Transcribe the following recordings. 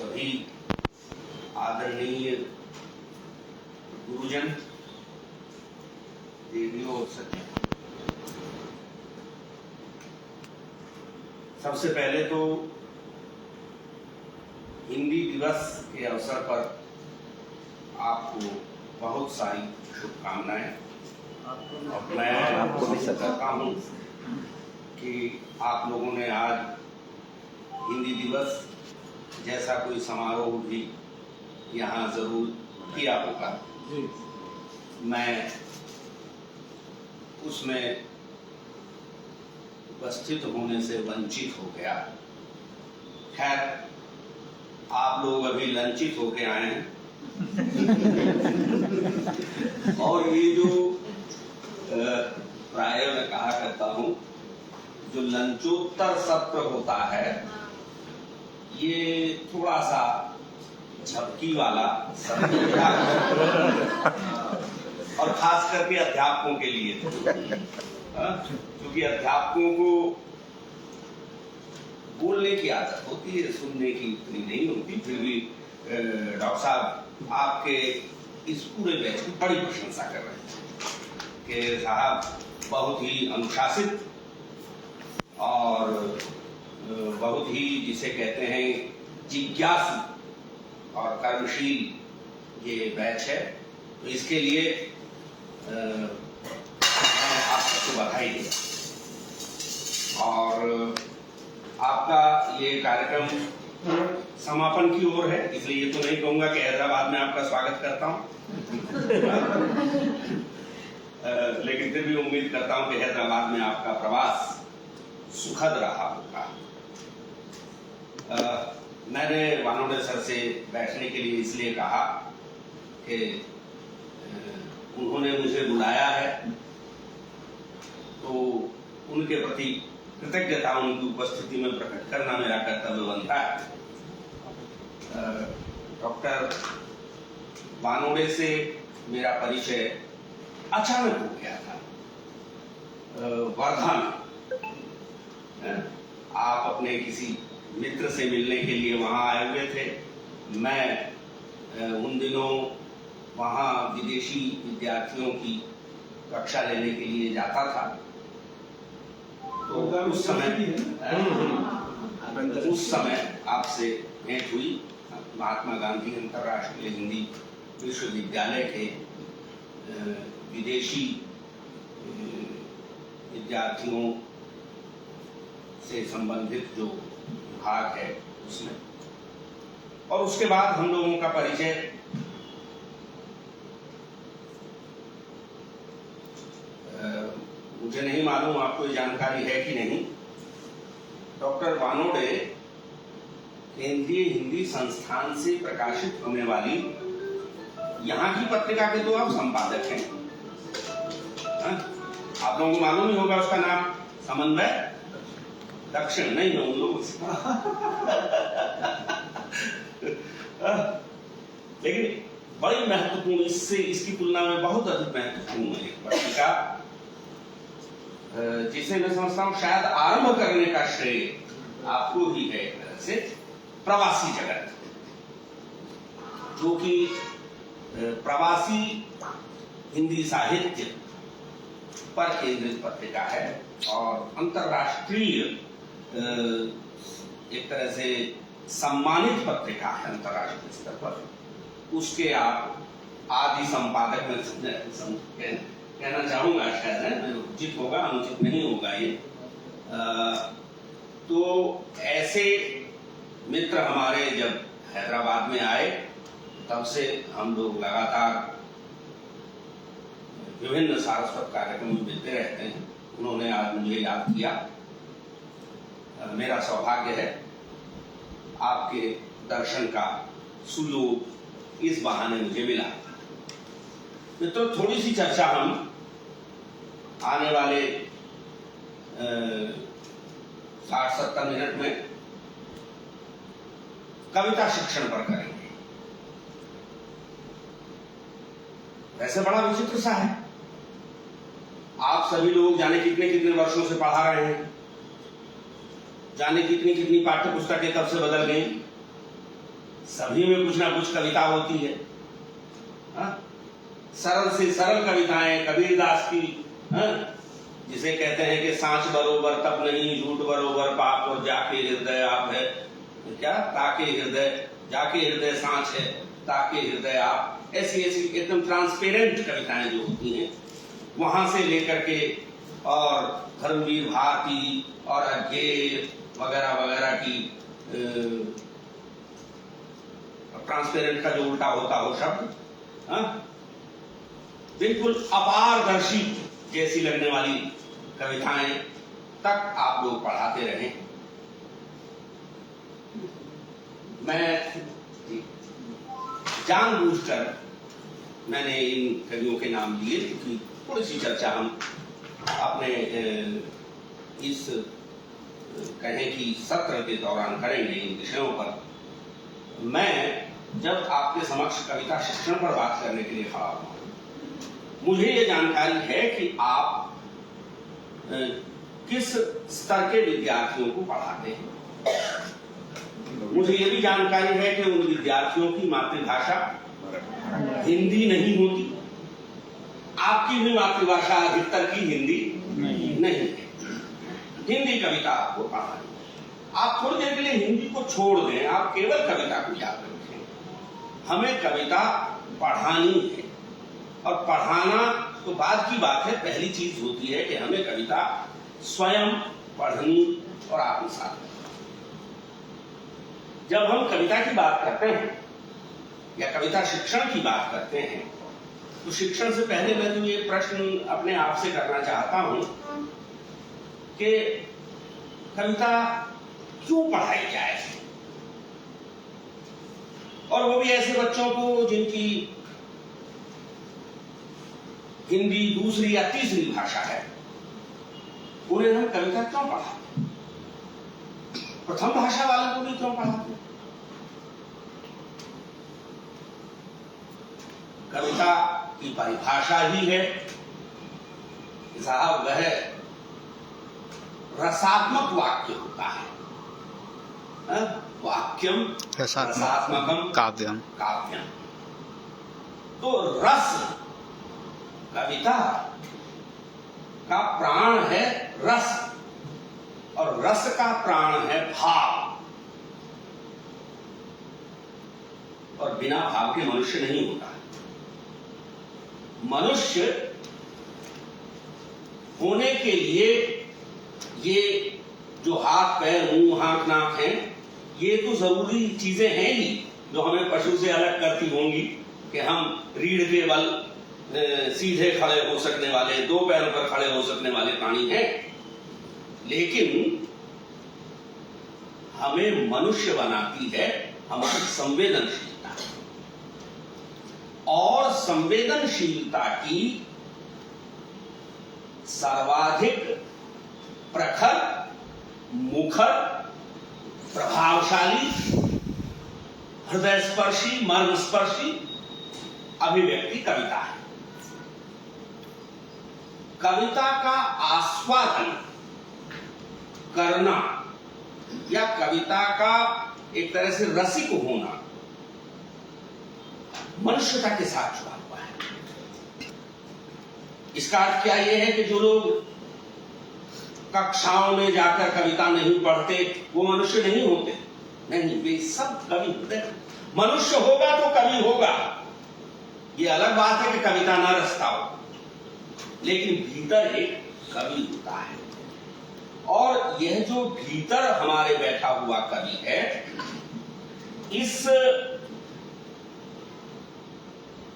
सभी आदरणीय गुरुजन, देवियों और सज्जन, सबसे पहले तो हिंदी दिवस के अवसर पर आपको बहुत सारी शुभकामनाएं। मैं आपको भी करता हूँ कि आप लोगों ने आज हिंदी दिवस जैसा कोई समारोह भी यहाँ जरूर किया होगा। मैं उसमें उपस्थित होने से वंचित हो गया। खैर, आप लोग अभी लंचित होके आए हैं और ये जो प्राय मैं कहा करता हूँ, जो लंचोत्तर सत्र होता है, ये थोड़ा सा झपकी वाला सत्र होता है और खास करके अध्यापकों के लिए, क्योंकि अध्यापकों को बोलने की आदत होती है, सुनने की इतनी नहीं होती। फिर भी डॉक्टर साहब आपके इस पूरे बैच की बड़ी प्रशंसा कर रहे हैं कि साहब बहुत ही अनुशासित और बहुत ही जिसे कहते हैं जिज्ञासु और कर्मशील ये बैच है। तो इसके लिए मैं आप सबको बधाई देता और आपका ये कार्यक्रम समापन की ओर है, इसलिए ये तो नहीं कहूंगा कि हैदराबाद में आपका स्वागत करता हूं लेकिन फिर भी उम्मीद करता हूं कि हैदराबाद में आपका प्रवास सुखद रहा होगा। मैंने वानोडे सर से बैठने के लिए इसलिए कहा कि उन्होंने मुझे बुलाया है, तो उनके प्रति कृतज्ञता उनकी उपस्थिति में प्रकट करना मेरा कर्तव्य बनता है। डॉक्टर वानोडे से मेरा परिचय अचानक हो गया था। वर्धा में आप अपने किसी मित्र से मिलने के लिए वहां आए हुए थे। मैं उन दिनों वहां विदेशी विद्यार्थियों की कक्षा लेने के लिए जाता था। तो उस समय आपसे भेंट हुई। महात्मा गांधी अंतर्राष्ट्रीय हिंदी विश्वविद्यालय के विदेशी विद्यार्थियों से संबंधित जो विभाग है उसमें, और उसके बाद हम लोगों का परिचय मुझे नहीं मालूम आपको ये जानकारी है कि नहीं, डॉक्टर वानोडे केंद्रीय हिंदी संस्थान से प्रकाशित होने वाली यहाँ की पत्रिका के तो आप संपादक हैं। आप लोगों को मालूम ही होगा उसका नाम समन्वय दक्षिण, नहीं है उन लोगों से लेकिन बड़ी महत्वपूर्ण, इससे इसकी तुलना में बहुत अधिक महत्वपूर्ण है एक पत्रिका जिसे मैं समझता हूं शायद आरंभ करने का श्रेय आपको ही है एक तरह से, प्रवासी जगत, जो कि प्रवासी हिंदी साहित्य पर केंद्रित पत्रिका है और अंतर्राष्ट्रीय एक तरह से सम्मानित पत्रिका है अंतर्राष्ट्रीय स्तर पर। उसके आप आदि संपादक में कहना चाहूंगा, शायद है उचित होगा, अनुचित नहीं होगा ये। तो ऐसे मित्र हमारे जब हैदराबाद में आए, तब से हम लोग लगातार विभिन्न सारस्वत कार्यक्रम में मिलते रहते हैं। उन्होंने आज मुझे याद किया। मेरा सौभाग्य है आपके दर्शन का सुयोग इस बहाने मुझे मिला। तो थोड़ी सी चर्चा हम आने वाले 60-70 मिनट में कविता शिक्षण पर करेंगे। वैसे बड़ा विचित्र सा है, आप सभी लोग जाने कितने कितने वर्षों से पढ़ा रहे हैं, जाने कितनी कितनी पाठ्य पुस्तकें कब से बदल गई, सभी में कुछ ना कुछ कविता होती है। सरल से सरल कविताएं कबीरदास की, जिसे कहते हैं कि सांच बरोबर तब नहीं, झूठ बरोबर पाप, और जाके हृदय आप है क्या, ताके हृदय, जाके हृदय सांच है, ताके हृदय आप, ऐसी ऐसी एकदम ट्रांसपेरेंट कविताएं जो होती हैं, वहां से लेकर के और धर्मवीर भारती और अज्ञेय वगैरह वगैरह की ट्रांसपेरेंट का जो उल्टा होता हो शब्द, बिल्कुल अपारदर्शी जैसी लगने वाली कविताएं तक आप लोग पढ़ाते रहे। मैं जानबूझकर मैंने इन कवियों के नाम लिए क्योंकि थोड़ी सी चर्चा हम अपने इस कहें कि सत्र के दौरान करेंगे इन विषयों पर। मैं जब आपके समक्ष कविता शिक्षण पर बात करने के लिए खड़ा हूं, मुझे ये जानकारी है कि आप किस स्तर के विद्यार्थियों को पढ़ाते हैं। मुझे ये भी जानकारी है कि उन विद्यार्थियों की मातृभाषा हिंदी नहीं होती। आपकी भी मातृभाषा अधिकतर की हिंदी नहीं है। हिंदी कविता आपको पढ़ानी, आप थोड़ी देर के लिए हिंदी को छोड़ दें, आप केवल कविता को याद रखें। हमें कविता पढ़ानी है, और पढ़ाना तो बाद की बात है। पहली चीज होती है कि हमें कविता स्वयं पढ़नी और आत्मसात करनी। जब हम कविता की बात करते हैं या कविता शिक्षण की बात करते हैं, तो शिक्षण से पहले मैं तो ये प्रश्न अपने आप से करना चाहता हूं कि कविता क्यों पढ़ाई जाए, और वो भी ऐसे बच्चों को जिनकी हिंदी दूसरी या तीसरी भाषा है, उन्हें हम कविता क्यों पढ़ाते? प्रथम भाषा वालों को भी क्यों पढ़ाते? कविता की परिभाषा ही है साहब, वह रसात्मक वाक्य होता है। वाक्यम रसात्मकम काव्यम। तो रस, कविता का प्राण है रस, और रस का प्राण है भाव, और बिना भाव के मनुष्य नहीं होता। मनुष्य होने के लिए ये जो हाथ पैर मुंह आंख नाक हैं, ये तो जरूरी चीजें हैं ही जो हमें पशु से अलग करती होंगी कि हम रीढ़ के बल सीधे खड़े हो सकने वाले, दो पैरों पर खड़े हो सकने वाले प्राणी हैं। लेकिन हमें मनुष्य बनाती है हमारी संवेदनशीलता, और संवेदनशीलता की सर्वाधिक प्रखर, मुखर, प्रभावशाली, हृदयस्पर्शी, मर्मस्पर्शी अभिव्यक्ति कविता है। कविता का आस्वादन करना या कविता का एक तरह से रसिक होना मनुष्यता के साथ जुड़ा हुआ है। इसका अर्थ क्या यह है कि जो लोग कक्षाओं में जाकर कविता नहीं पढ़ते वो मनुष्य नहीं होते? नहीं, वे सब कवि होते हैं। मनुष्य होगा तो कवि होगा। ये अलग बात है कि कविता ना रचता हो, लेकिन भीतर एक कवि होता है। और यह जो भीतर हमारे बैठा हुआ कवि है, इस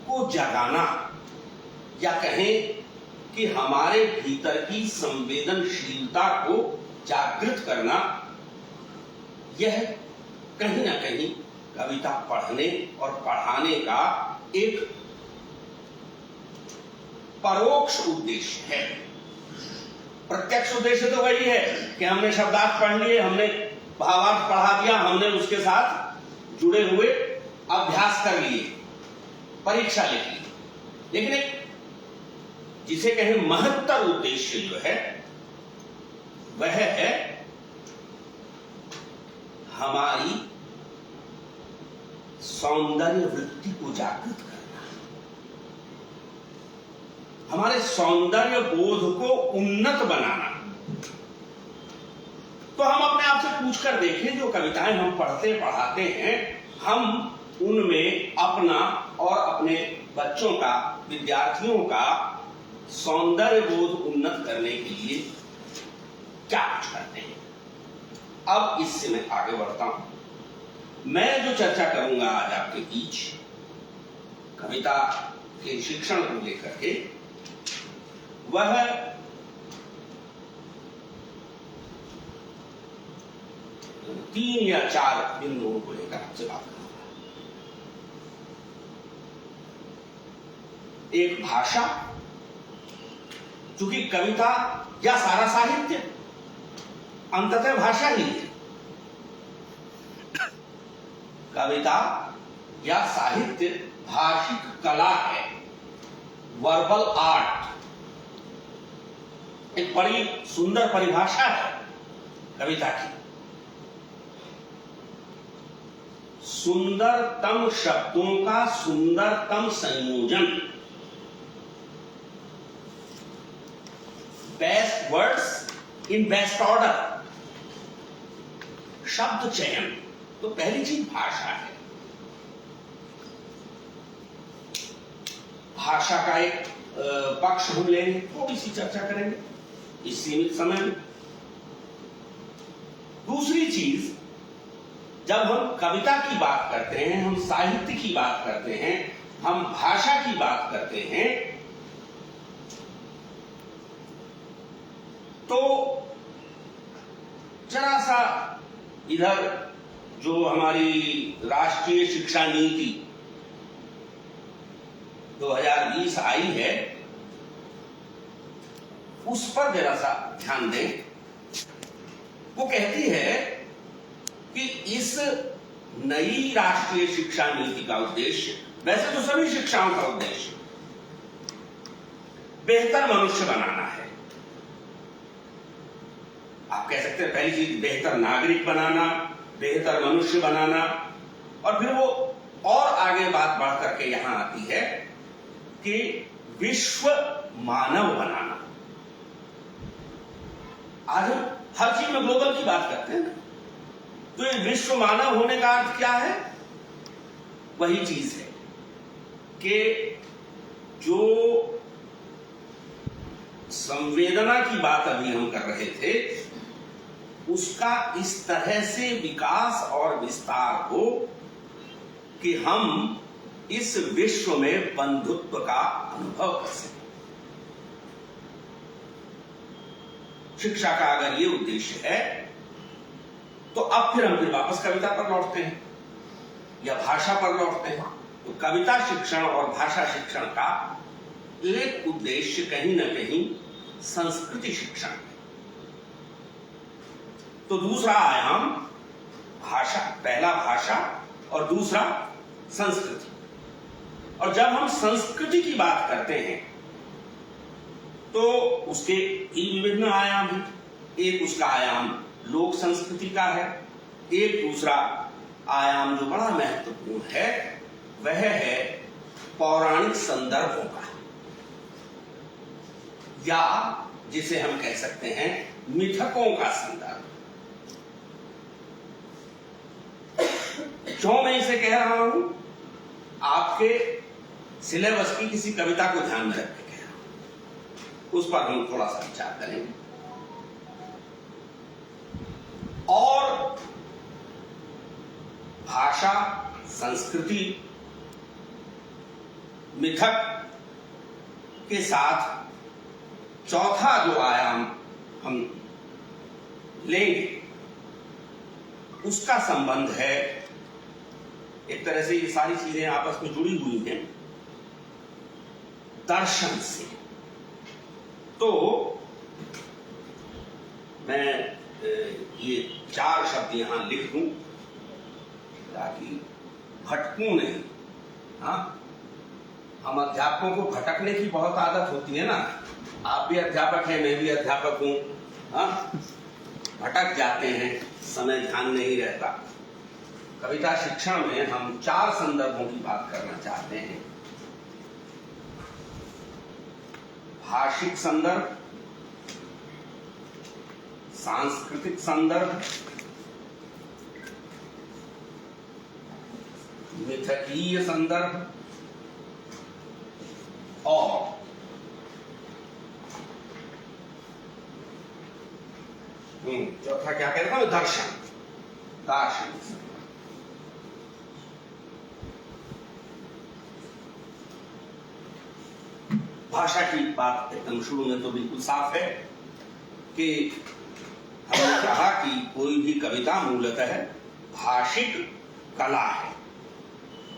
को जगाना, या कहें कि हमारे भीतर की संवेदनशीलता को जागृत करना, यह कहीं ना कहीं कविता पढ़ने और पढ़ाने का एक परोक्ष उद्देश्य है। प्रत्यक्ष उद्देश्य तो वही है कि हमने शब्दार्थ पढ़ लिए, हमने भावार्थ पढ़ा दिया, हमने उसके साथ जुड़े हुए अभ्यास कर लिए, परीक्षा लिख ली। लेकिन एक जिसे कहें महत्तर उद्देश्य जो है वह है हमारी सौंदर्य वृत्ति को जागृत करना, हमारे सौंदर्य बोध को उन्नत बनाना। तो हम अपने आप से पूछकर देखें, जो कविताएं हम पढ़ते पढ़ाते हैं, हम उनमें अपना और अपने बच्चों का, विद्यार्थियों का सौंदर्य बोध उन्नत करने के लिए क्या कुछ करते हैं। अब इससे मैं आगे बढ़ता हूं। मैं जो चर्चा करूंगा आज आपके बीच कविता के शिक्षण को लेकर के, वह तीन या चार बिंदुओं को लेकर आपसे बात करूंगा। एक भाषा, चूंकि कविता या सारा साहित्य अंततः भाषा ही है। कविता या साहित्य भाषिक कला है, वर्बल आर्ट। एक बड़ी सुंदर परिभाषा है कविता की। सुंदरतम शब्दों का सुंदरतम संयोजन, best words in best order. शब्द चयन, तो पहली चीज भाषा है। भाषा का एक पक्ष हम लेंगे, थोड़ी सी चर्चा करेंगे इस सीमित समय में। दूसरी चीज, जब हम कविता की बात करते हैं, हम साहित्य की बात करते हैं, हम भाषा की बात करते हैं, तो जरा सा इधर जो हमारी राष्ट्रीय शिक्षा नीति 2020 आई है, उस पर जरा सा ध्यान दें। वो कहती है कि इस नई राष्ट्रीय शिक्षा नीति का उद्देश्य, वैसे तो सभी शिक्षाओं का उद्देश्य बेहतर मनुष्य बनाना है। आप कह सकते हैं पहली चीज बेहतर नागरिक बनाना, बेहतर मनुष्य बनाना, और फिर वो और आगे बात बढ़ करके यहां आती है कि विश्व मानव बनाना। आज हम हर चीज में ग्लोबल की बात करते हैं ना, तो ये विश्व मानव होने का अर्थ क्या है? वही चीज है कि जो संवेदना की बात अभी हम कर रहे थे, उसका इस तरह से विकास और विस्तार हो कि हम इस विश्व में बंधुत्व का अनुभव कर सकें। शिक्षा का अगर ये उद्देश्य है, तो अब फिर हम वापस कविता पर लौटते हैं या भाषा पर लौटते हैं। तो कविता शिक्षण और भाषा शिक्षण का एक उद्देश्य कहीं ना कहीं संस्कृति शिक्षण है। तो दूसरा आयाम भाषा, पहला भाषा और दूसरा संस्कृति। और जब हम संस्कृति की बात करते हैं तो उसके तीन विभिन्न आयाम हैं। एक उसका आयाम लोक संस्कृति का है, एक दूसरा आयाम जो बड़ा महत्वपूर्ण है वह है पौराणिक संदर्भों का, या जिसे हम कह सकते हैं मिथकों का संदर्भ। क्यों मैं इसे कह रहा हूं? आपके सिलेबस की किसी कविता को ध्यान में रख के कह रहा हूं, उस पर हम थोड़ा सा विचार करेंगे। और भाषा, संस्कृति, मिथक के साथ चौथा जो आयाम हम लेंगे उसका संबंध है, एक तरह से ये सारी चीजें आपस में जुड़ी हुई हैं, दर्शन से। तो मैं ये चार शब्द यहां लिख दूं ताकि भटकूं नहीं। हाँ, हम अध्यापकों को भटकने की बहुत आदत होती है ना। आप भी अध्यापक हैं, मैं भी अध्यापक हूं। हाँ, भटक जाते हैं, समय ध्यान नहीं रहता। कविता शिक्षण में हम 4 संदर्भों की बात करना चाहते हैं। भाषिक संदर्भ, सांस्कृतिक संदर्भ, मिथकीय संदर्भ और चौथा क्या कहते हैं, दर्शन, दार्शनिक संदर्भ। भाषा की बात एकदम शुरू में तो बिल्कुल साफ है कि हमने कहा कि कोई भी कविता मूलतः भाषिक कला है।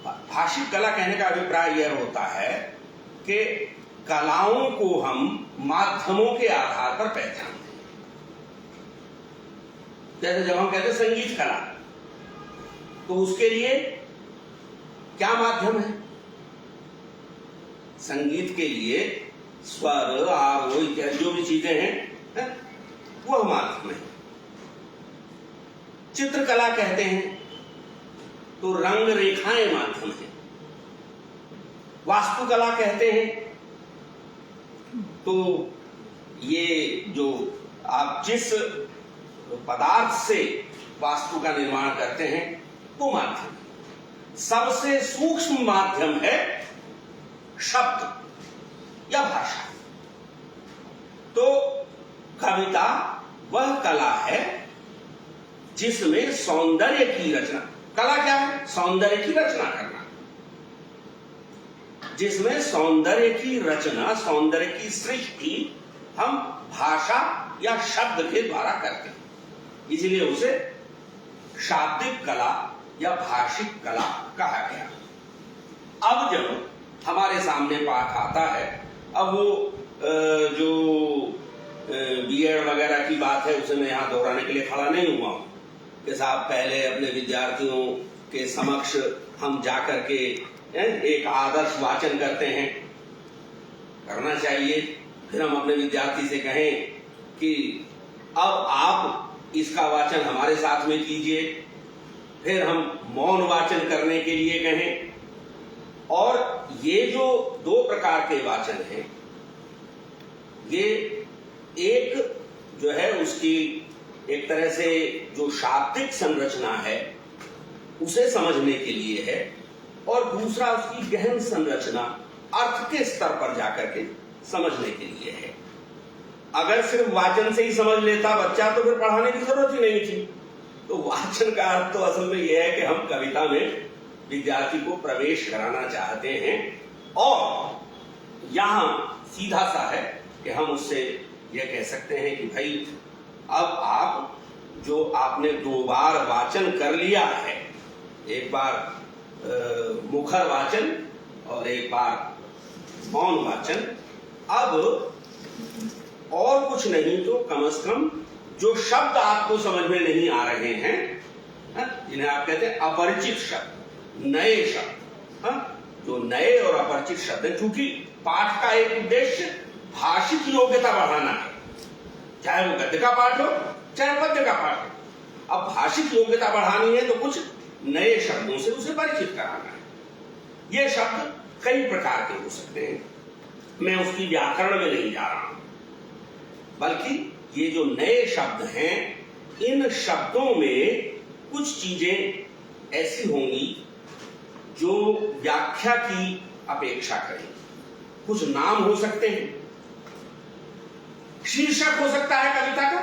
भाषिक कला कहने का अभिप्राय यह होता है कि कलाओं को हम माध्यमों के आधार पर पहचानते हैं। जैसे जब हम कहते हैं संगीत कला, तो उसके लिए क्या माध्यम है? संगीत के लिए स्वर, आरोह इत्यादि जो भी चीजें हैं, वह माध्यम है। चित्रकला कहते हैं तो रंग रेखाएं माध्यम है। वास्तुकला कहते हैं तो ये जो आप जिस पदार्थ से वास्तु का निर्माण करते हैं वो माध्यम है। सबसे सूक्ष्म माध्यम है शब्द या भाषा। तो कविता वह कला है जिसमें सौंदर्य की रचना, कला क्या है? सौंदर्य की रचना करना, जिसमें सौंदर्य की रचना, सौंदर्य की सृष्टि हम भाषा या शब्द के द्वारा करते हैं। इसलिए उसे शाब्दिक कला या भाषिक कला कहा गया। अब जब हमारे सामने पाठ आता है, अब वो जो बीएड वगैरह की बात है उसे मैं यहां दोहराने के लिए खड़ा नहीं हुआ हूं कि साहब पहले अपने विद्यार्थियों के समक्ष हम जाकर के एक आदर्श वाचन करते हैं, करना चाहिए। फिर हम अपने विद्यार्थी से कहें कि अब आप इसका वाचन हमारे साथ में कीजिए, फिर हम मौन वाचन करने के लिए कहें। और ये जो 2 प्रकार के वाचन हैं, ये एक जो है उसकी एक तरह से जो शाब्दिक संरचना है उसे समझने के लिए है, और दूसरा उसकी गहन संरचना अर्थ के स्तर पर जाकर के समझने के लिए है। अगर सिर्फ वाचन से ही समझ लेता बच्चा तो फिर पढ़ाने की जरूरत ही नहीं थी। तो वाचन का अर्थ तो असल में यह है कि हम कविता में विद्यार्थी को प्रवेश कराना चाहते हैं, और यहां सीधा सा है कि हम उससे यह कह सकते हैं कि भाई अब आप जो आपने 2 बार वाचन कर लिया है, एक बार मुखर वाचन और एक बार मौन वाचन, अब और कुछ नहीं तो कम से कम जो शब्द आपको समझ में नहीं आ रहे हैं, जिन्हें आप कहते हैं अपरिचित शब्द, नए शब्द, जो नए और अपरिचित शब्द हैं, क्योंकि पाठ का एक उद्देश्य भाषिक योग्यता बढ़ाना है, चाहे वो गद्य का पाठ हो चाहे पद्य का पाठ हो। अब भाषिक योग्यता बढ़ानी है तो कुछ नए शब्दों से उसे परिचित कराना है। ये शब्द कई प्रकार के हो सकते हैं, मैं उसकी व्याकरण में नहीं जा रहा हूं, बल्कि ये जो नए शब्द हैं, इन शब्दों में कुछ चीजें ऐसी होंगी जो व्याख्या की अपेक्षा करें। कुछ नाम हो सकते हैं, शीर्षक हो सकता है कविता का।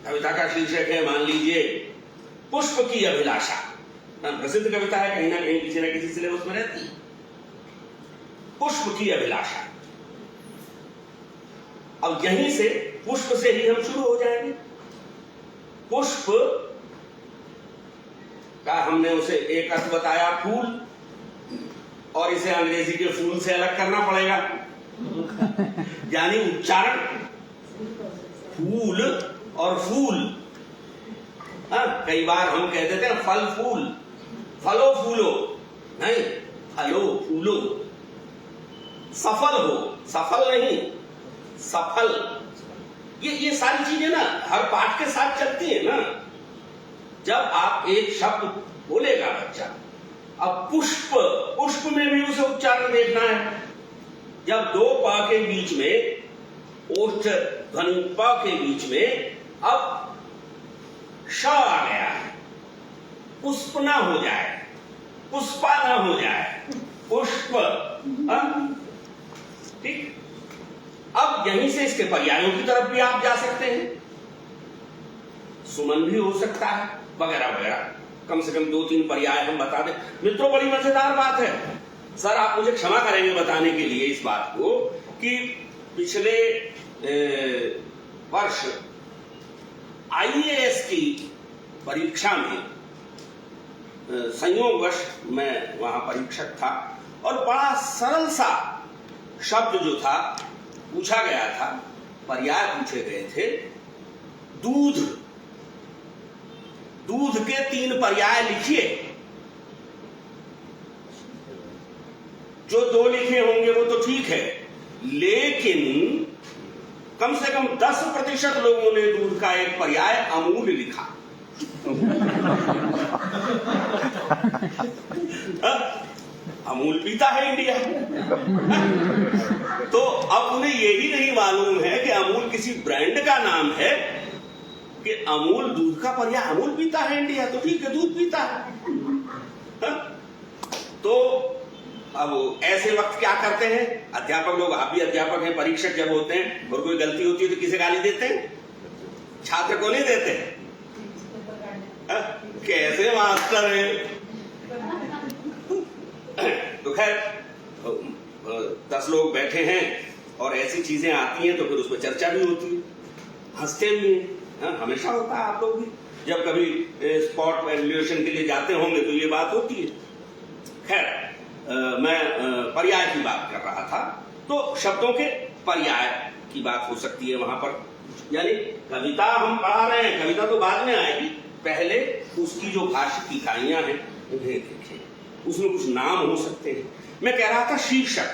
कविता का शीर्षक है मान लीजिए पुष्प की अभिलाषा, प्रसिद्ध कविता है, कहीं ना कहीं किसी न किसी सिलेबस में रहती है। पुष्प की अभिलाषा, अब यहीं से पुष्प से ही हम शुरू हो जाएंगे। पुष्प का हमने उसे एक अर्थ बताया फूल, और इसे अंग्रेजी के फूल से अलग करना पड़ेगा, यानी उच्चारण फूल और फूल। कई बार हम कह देते हैं फल फूल, फलो फूलो, नहीं, फलो फूलो। सफल हो, सफल नहीं, सफल। ये सारी चीजें ना हर पाठ के साथ चलती है ना। जब आप एक शब्द बोलेगा बच्चा, अब पुष्प, पुष्प में भी उसे उच्चारण देखना है। जब दो पा के बीच में, ओष्ठ ध्वनि प के बीच में अब श आ गया है, पुष्प ना हो जाए, पुष्पा ना हो जाए, पुष्प। ठीक, अब यहीं से इसके पर्यायों की तरफ भी आप जा सकते हैं। सुमन भी हो सकता है, वगैरह वगैरह। कम से कम 2-3 पर्याय हम बता दें। मित्रों, बड़ी मजेदार बात है। सर, आप मुझे क्षमा करेंगे बताने के लिए इस बात को कि पिछले वर्ष IAS की परीक्षा में संयोगवश मैं वहां परीक्षक था और बड़ा सरल सा शब्द जो था पूछा गया था, पर्याय पूछे गए थे। दूध, दूध के 3 पर्याय लिखिए। जो 2 लिखे होंगे वो तो ठीक है, लेकिन कम से कम 10% लोगों ने दूध का एक पर्याय अमूल लिखा। अमूल पीता है इंडिया। तो अब उन्हें यही नहीं मालूम है कि अमूल किसी ब्रांड का नाम है, कि अमूल दूध का पर्याय अमूल पीता है इंडिया, तो ठीक है, दूध पीता है। तो अब ऐसे वक्त क्या करते हैं अध्यापक लोग, आप भी अध्यापक हैं, परीक्षक जब होते हैं और कोई गलती होती है तो किसे गाली देते हैं? छात्र को नहीं देते। कैसे मास्टर है। तो खैर 10 लोग बैठे हैं और ऐसी चीजें आती हैं तो फिर उसमें चर्चा भी होती है, हंसते भी हैं। हमेशा होता है, आप लोग भी जब कभी स्पॉट वैल्यूएशन के लिए जाते होंगे तो ये बात होती है। खैर मैं पर्याय की बात कर रहा था, तो शब्दों के पर्याय की बात हो सकती है वहां पर। यानी कविता हम पढ़ा रहे हैं, कविता तो बाद में आएगी, पहले उसकी जो भाषा की इकाइयां हैं उन्हें देखें, उसमें कुछ नाम हो सकते हैं। मैं कह रहा था शीर्षक,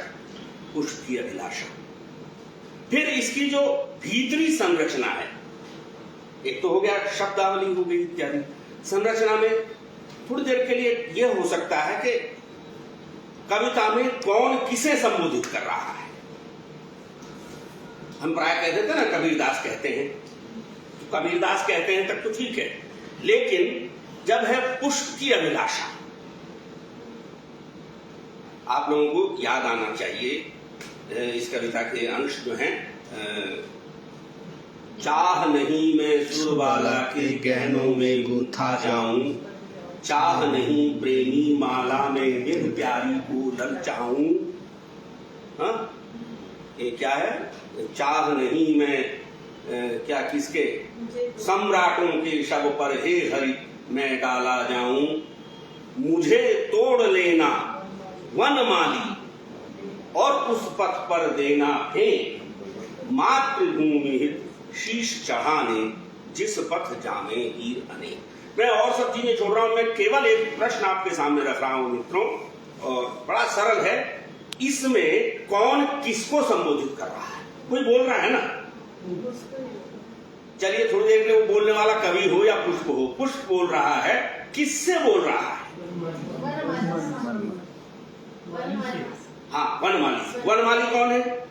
पुष्प की अभिलाषा। फिर इसकी जो भीतरी संरचना है, एक तो हो गया शब्दावली हो गई इत्यादि। संरचना में थोड़ी देर के लिए यह हो सकता है कि कविता में कौन किसे संबोधित कर रहा है। हम प्राय कह देते हैं ना, कबीरदास कहते हैं, तो कबीरदास कहते हैं तक तो ठीक है, लेकिन जब है पुष्प की अभिलाषा, आप लोगों को याद आना चाहिए इस कविता के अंश जो हैं। चाह नहीं मैं सुरबाला के गहनों में गूंथा जाऊं, चाह नहीं प्रेमी माला में निर प्यारी को ललचाऊं। हाँ, ये क्या है? चाह नहीं मैं क्या किसके सम्राटों के शव पर हे हरि मैं डाला जाऊं, मुझे तोड़ लेना वनमाली और उस पथ पर देना फेंक, मातृभूमि हित शीश चढ़ाने जिस पथ जामे हीर अनेक। मैं और सब चीजें छोड़ रहा हूं, मैं केवल एक प्रश्न आपके सामने रख रहा हूं मित्रों, और बड़ा सरल है। इसमें कौन किसको संबोधित कर रहा है? कोई बोल रहा है ना? चलिए थोड़ी देर के लिए वो बोलने वाला कवि हो या पुष्प हो, पुष्प बोल रहा है, किससे बोल रहा है? हाँ, वनमाली। वनमाली कौन है?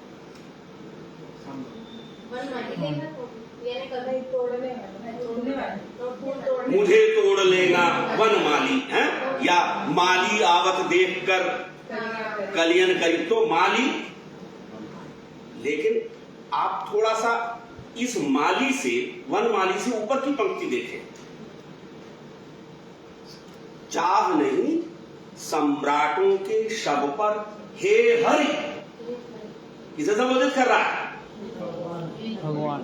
मुझे तोड़ लेना वनमाली है, या माली आवत देखकर कलियन करी, तो माली। लेकिन आप थोड़ा सा इस माली से, वनमाली से ऊपर की पंक्ति देखें। चाह नहीं सम्राटों के शव पर हे हरि, किसे संबोधित कर रहा है? भगवान,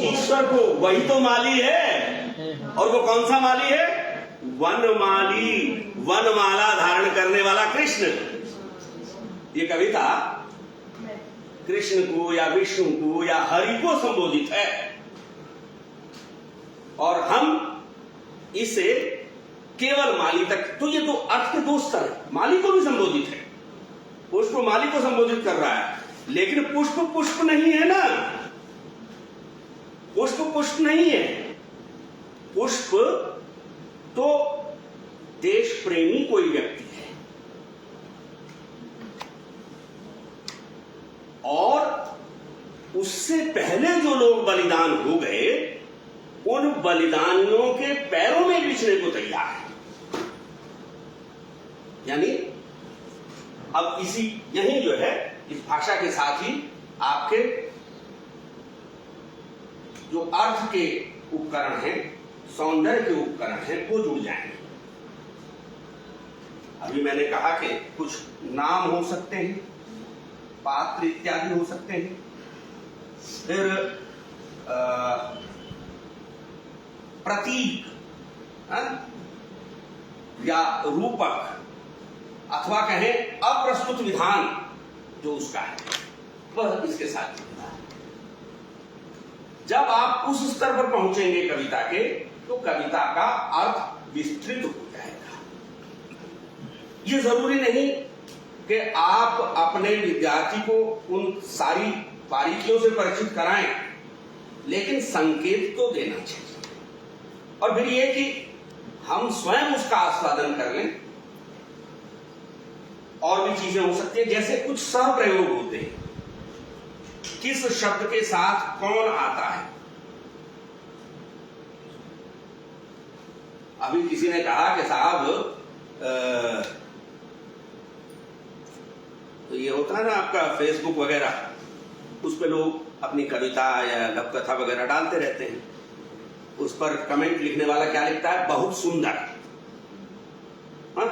ईश्वर को। वही तो माली है, और वो कौन सा माली है? वनमाली, वनमाला धारण करने वाला कृष्ण। ये कविता कृष्ण को या विष्णु को या हरि को संबोधित है, और हम इसे केवल माली तक, तो ये तो अर्थ के 2 स्तर है। माली को भी संबोधित है, पुष्प माली को संबोधित कर रहा है, लेकिन पुष्प पुष्प नहीं है ना, पुष्प पुष्प नहीं है। पुष्प तो देश प्रेमी कोई व्यक्ति है, और उससे पहले जो लोग बलिदान हो गए उन बलिदानियों के पैरों में बिछने को तैयार है। यानी अब इसी यही जो है इस भाषा के साथ ही आपके जो अर्थ के उपकरण हैं, सौंदर्य के उपकरण हैं, वो जुड़ जाएंगे। अभी मैंने कहा कि कुछ नाम हो सकते हैं, पात्र इत्यादि हो सकते हैं, फिर प्रतीक या रूपक अथवा कहें अप्रस्तुत विधान जो उसका है वह इसके साथ जुड़ता है। जब आप उस स्तर पर पहुंचेंगे कविता के तो कविता का अर्थ विस्तृत हो जाएगा। ये जरूरी नहीं कि आप अपने विद्यार्थी को उन सारी बारीकियों से परिचित कराएं, लेकिन संकेत तो देना चाहिए। और फिर ये कि हम स्वयं उसका आस्वादन कर लें। और भी चीजें हो सकती है, जैसे कुछ सह प्रयोग होते हैं, किस शब्द के साथ कौन आता है। अभी किसी ने कहा कि साहब तो ये होता है ना आपका फेसबुक वगैरह, उस पर लोग अपनी कविता या लघु कथा वगैरह डालते रहते हैं। उस पर कमेंट लिखने वाला क्या लिखता है? बहुत सुंदर। हाँ,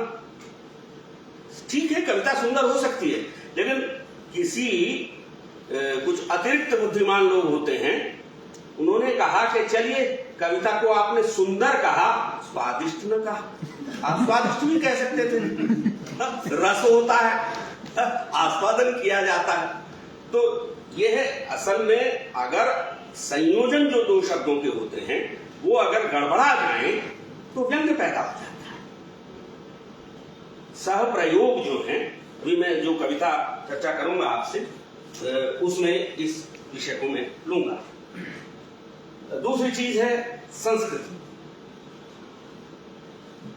ठीक है, कविता सुंदर हो सकती है, लेकिन किसी कुछ अतिरिक्त बुद्धिमान लोग होते हैं, उन्होंने कहा कि चलिए कविता को आपने सुंदर कहा, स्वादिष्ट न कहा। आप स्वादिष्ट भी कह सकते थे। रस होता है, आस्वादन किया जाता है। तो यह है असल में, अगर संयोजन जो दो शब्दों के होते हैं वो अगर गड़बड़ा जाए तो व्यंग्य पैदा हो जाता है। सह प्रयोग जो है, अभी मैं जो कविता चर्चा करूंगा आपसे उसमें इस विषय को मैं लूंगा। दूसरी चीज है संस्कृति।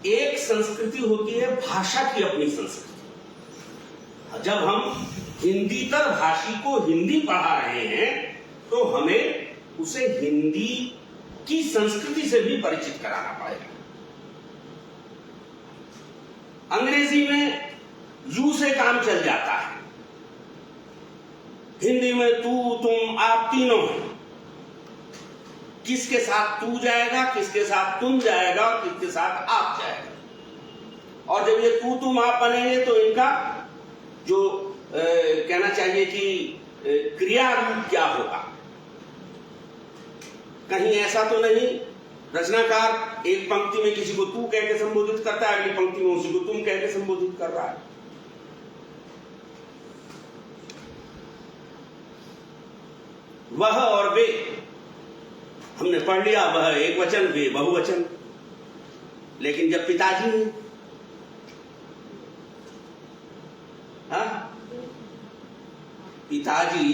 एक संस्कृति होती है भाषा की अपनी संस्कृति। जब हम हिंदीतर भाषी को हिंदी पढ़ा रहे हैं तो हमें उसे हिंदी की संस्कृति से भी परिचित कराना पड़ेगा। अंग्रेजी में यू से काम चल जाता है, हिंदी में तू तुम आप तीनों हैं। किसके साथ तू जाएगा, किसके साथ तुम जाएगा और किसके साथ आप जाएगा। और जब ये तू तुम आप बनेंगे तो इनका जो कहना चाहिए कि क्रिया रूप क्या होगा। कहीं ऐसा तो नहीं रचनाकार एक पंक्ति में किसी को तू कह के संबोधित करता है, अगली पंक्ति में उसी को तुम कह के संबोधित कर रहा है। वह और वे हमने पढ़ लिया, वह एक वचन, वे बहुवचन। लेकिन जब पिताजी हैं, हाँ, पिताजी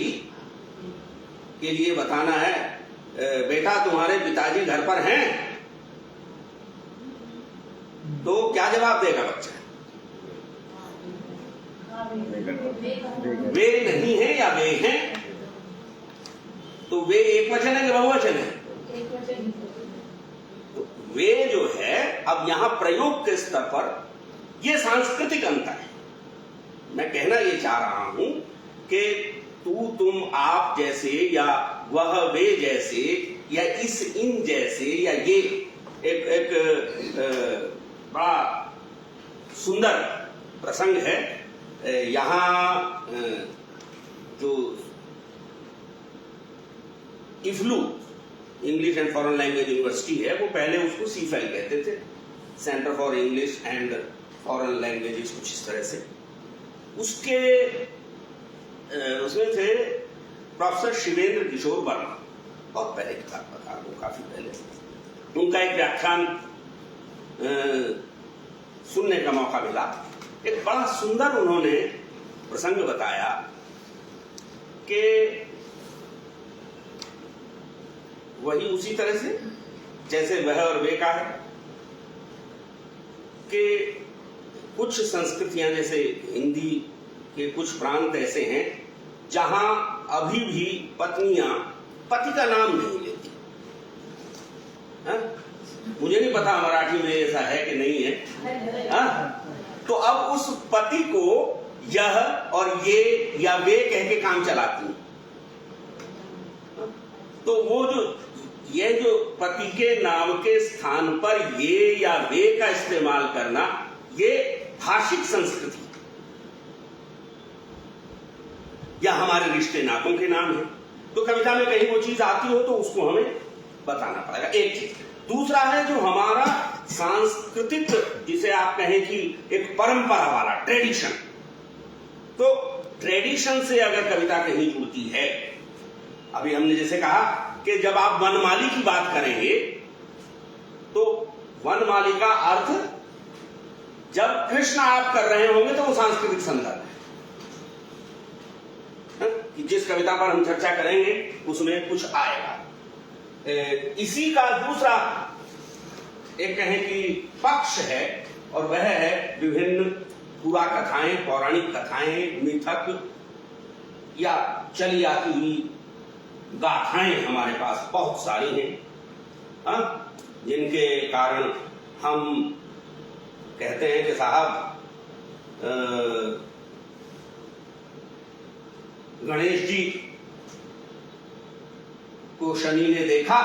के लिए बताना है, बेटा तुम्हारे पिताजी घर पर हैं, तो क्या जवाब देगा बच्चा? वे नहीं है या वे हैं? तो वे एक वचन है कि बहुवचन है? तो वे जो है, अब यहां प्रयोग के स्तर पर यह सांस्कृतिक अंतर है। मैं कहना यह चाह रहा हूं कि तू तुम आप जैसे या वह वे जैसे या इस इन जैसे या ये एक बड़ा सुंदर प्रसंग है। यहां जो इफ्लू English and foreign language university है, वो पहले उसको सीफेल कहते थे, centre for English and foreign languages, कुछ इस तरह से। उसमें थे प्रोफेसर शिवेंद्र किशोर वर्मा, बहुत पहले किताब का था वो, काफी पहले। उनका एक व्याख्यान सुनने का मौका मिला। एक बड़ा सुंदर उन्होंने प्रसंग बताया कि वही उसी तरह से जैसे वह और वे का है कि कुछ संस्कृतियां जैसे हिंदी के कुछ प्रांत ऐसे हैं जहां अभी भी पत्नियां पति का नाम नहीं लेती। मुझे नहीं पता मराठी में ऐसा है कि नहीं है। तो अब उस पति को यह और ये या वे कह के काम चलाती हैं। तो वो जो पति के नाम के स्थान पर ये या वे का इस्तेमाल करना, ये भाषिक संस्कृति या हमारे रिश्ते नातों के नाम है। तो कविता में कहीं वो चीज आती हो तो उसको हमें बताना पड़ेगा, एक चीज। दूसरा है जो हमारा सांस्कृतिक, जिसे आप कहें कि एक परंपरा वाला ट्रेडिशन। तो ट्रेडिशन से अगर कविता कहीं जुड़ती है, अभी हमने जैसे कहा कि जब आप वनमाली की बात करेंगे तो वनमाली का अर्थ जब कृष्ण आप कर रहे होंगे तो वो सांस्कृतिक संदर्भ है कि जिस कविता पर हम चर्चा करेंगे उसमें कुछ आएगा। इसी का दूसरा एक कहें कि पक्ष है और वह है विभिन्न पुरा कथाएं, पौराणिक कथाएं, मिथक या चली आती हुई गाथाएं हमारे पास बहुत सारी हैं, जिनके कारण हम कहते हैं कि साहब गणेश जी को शनि ने देखा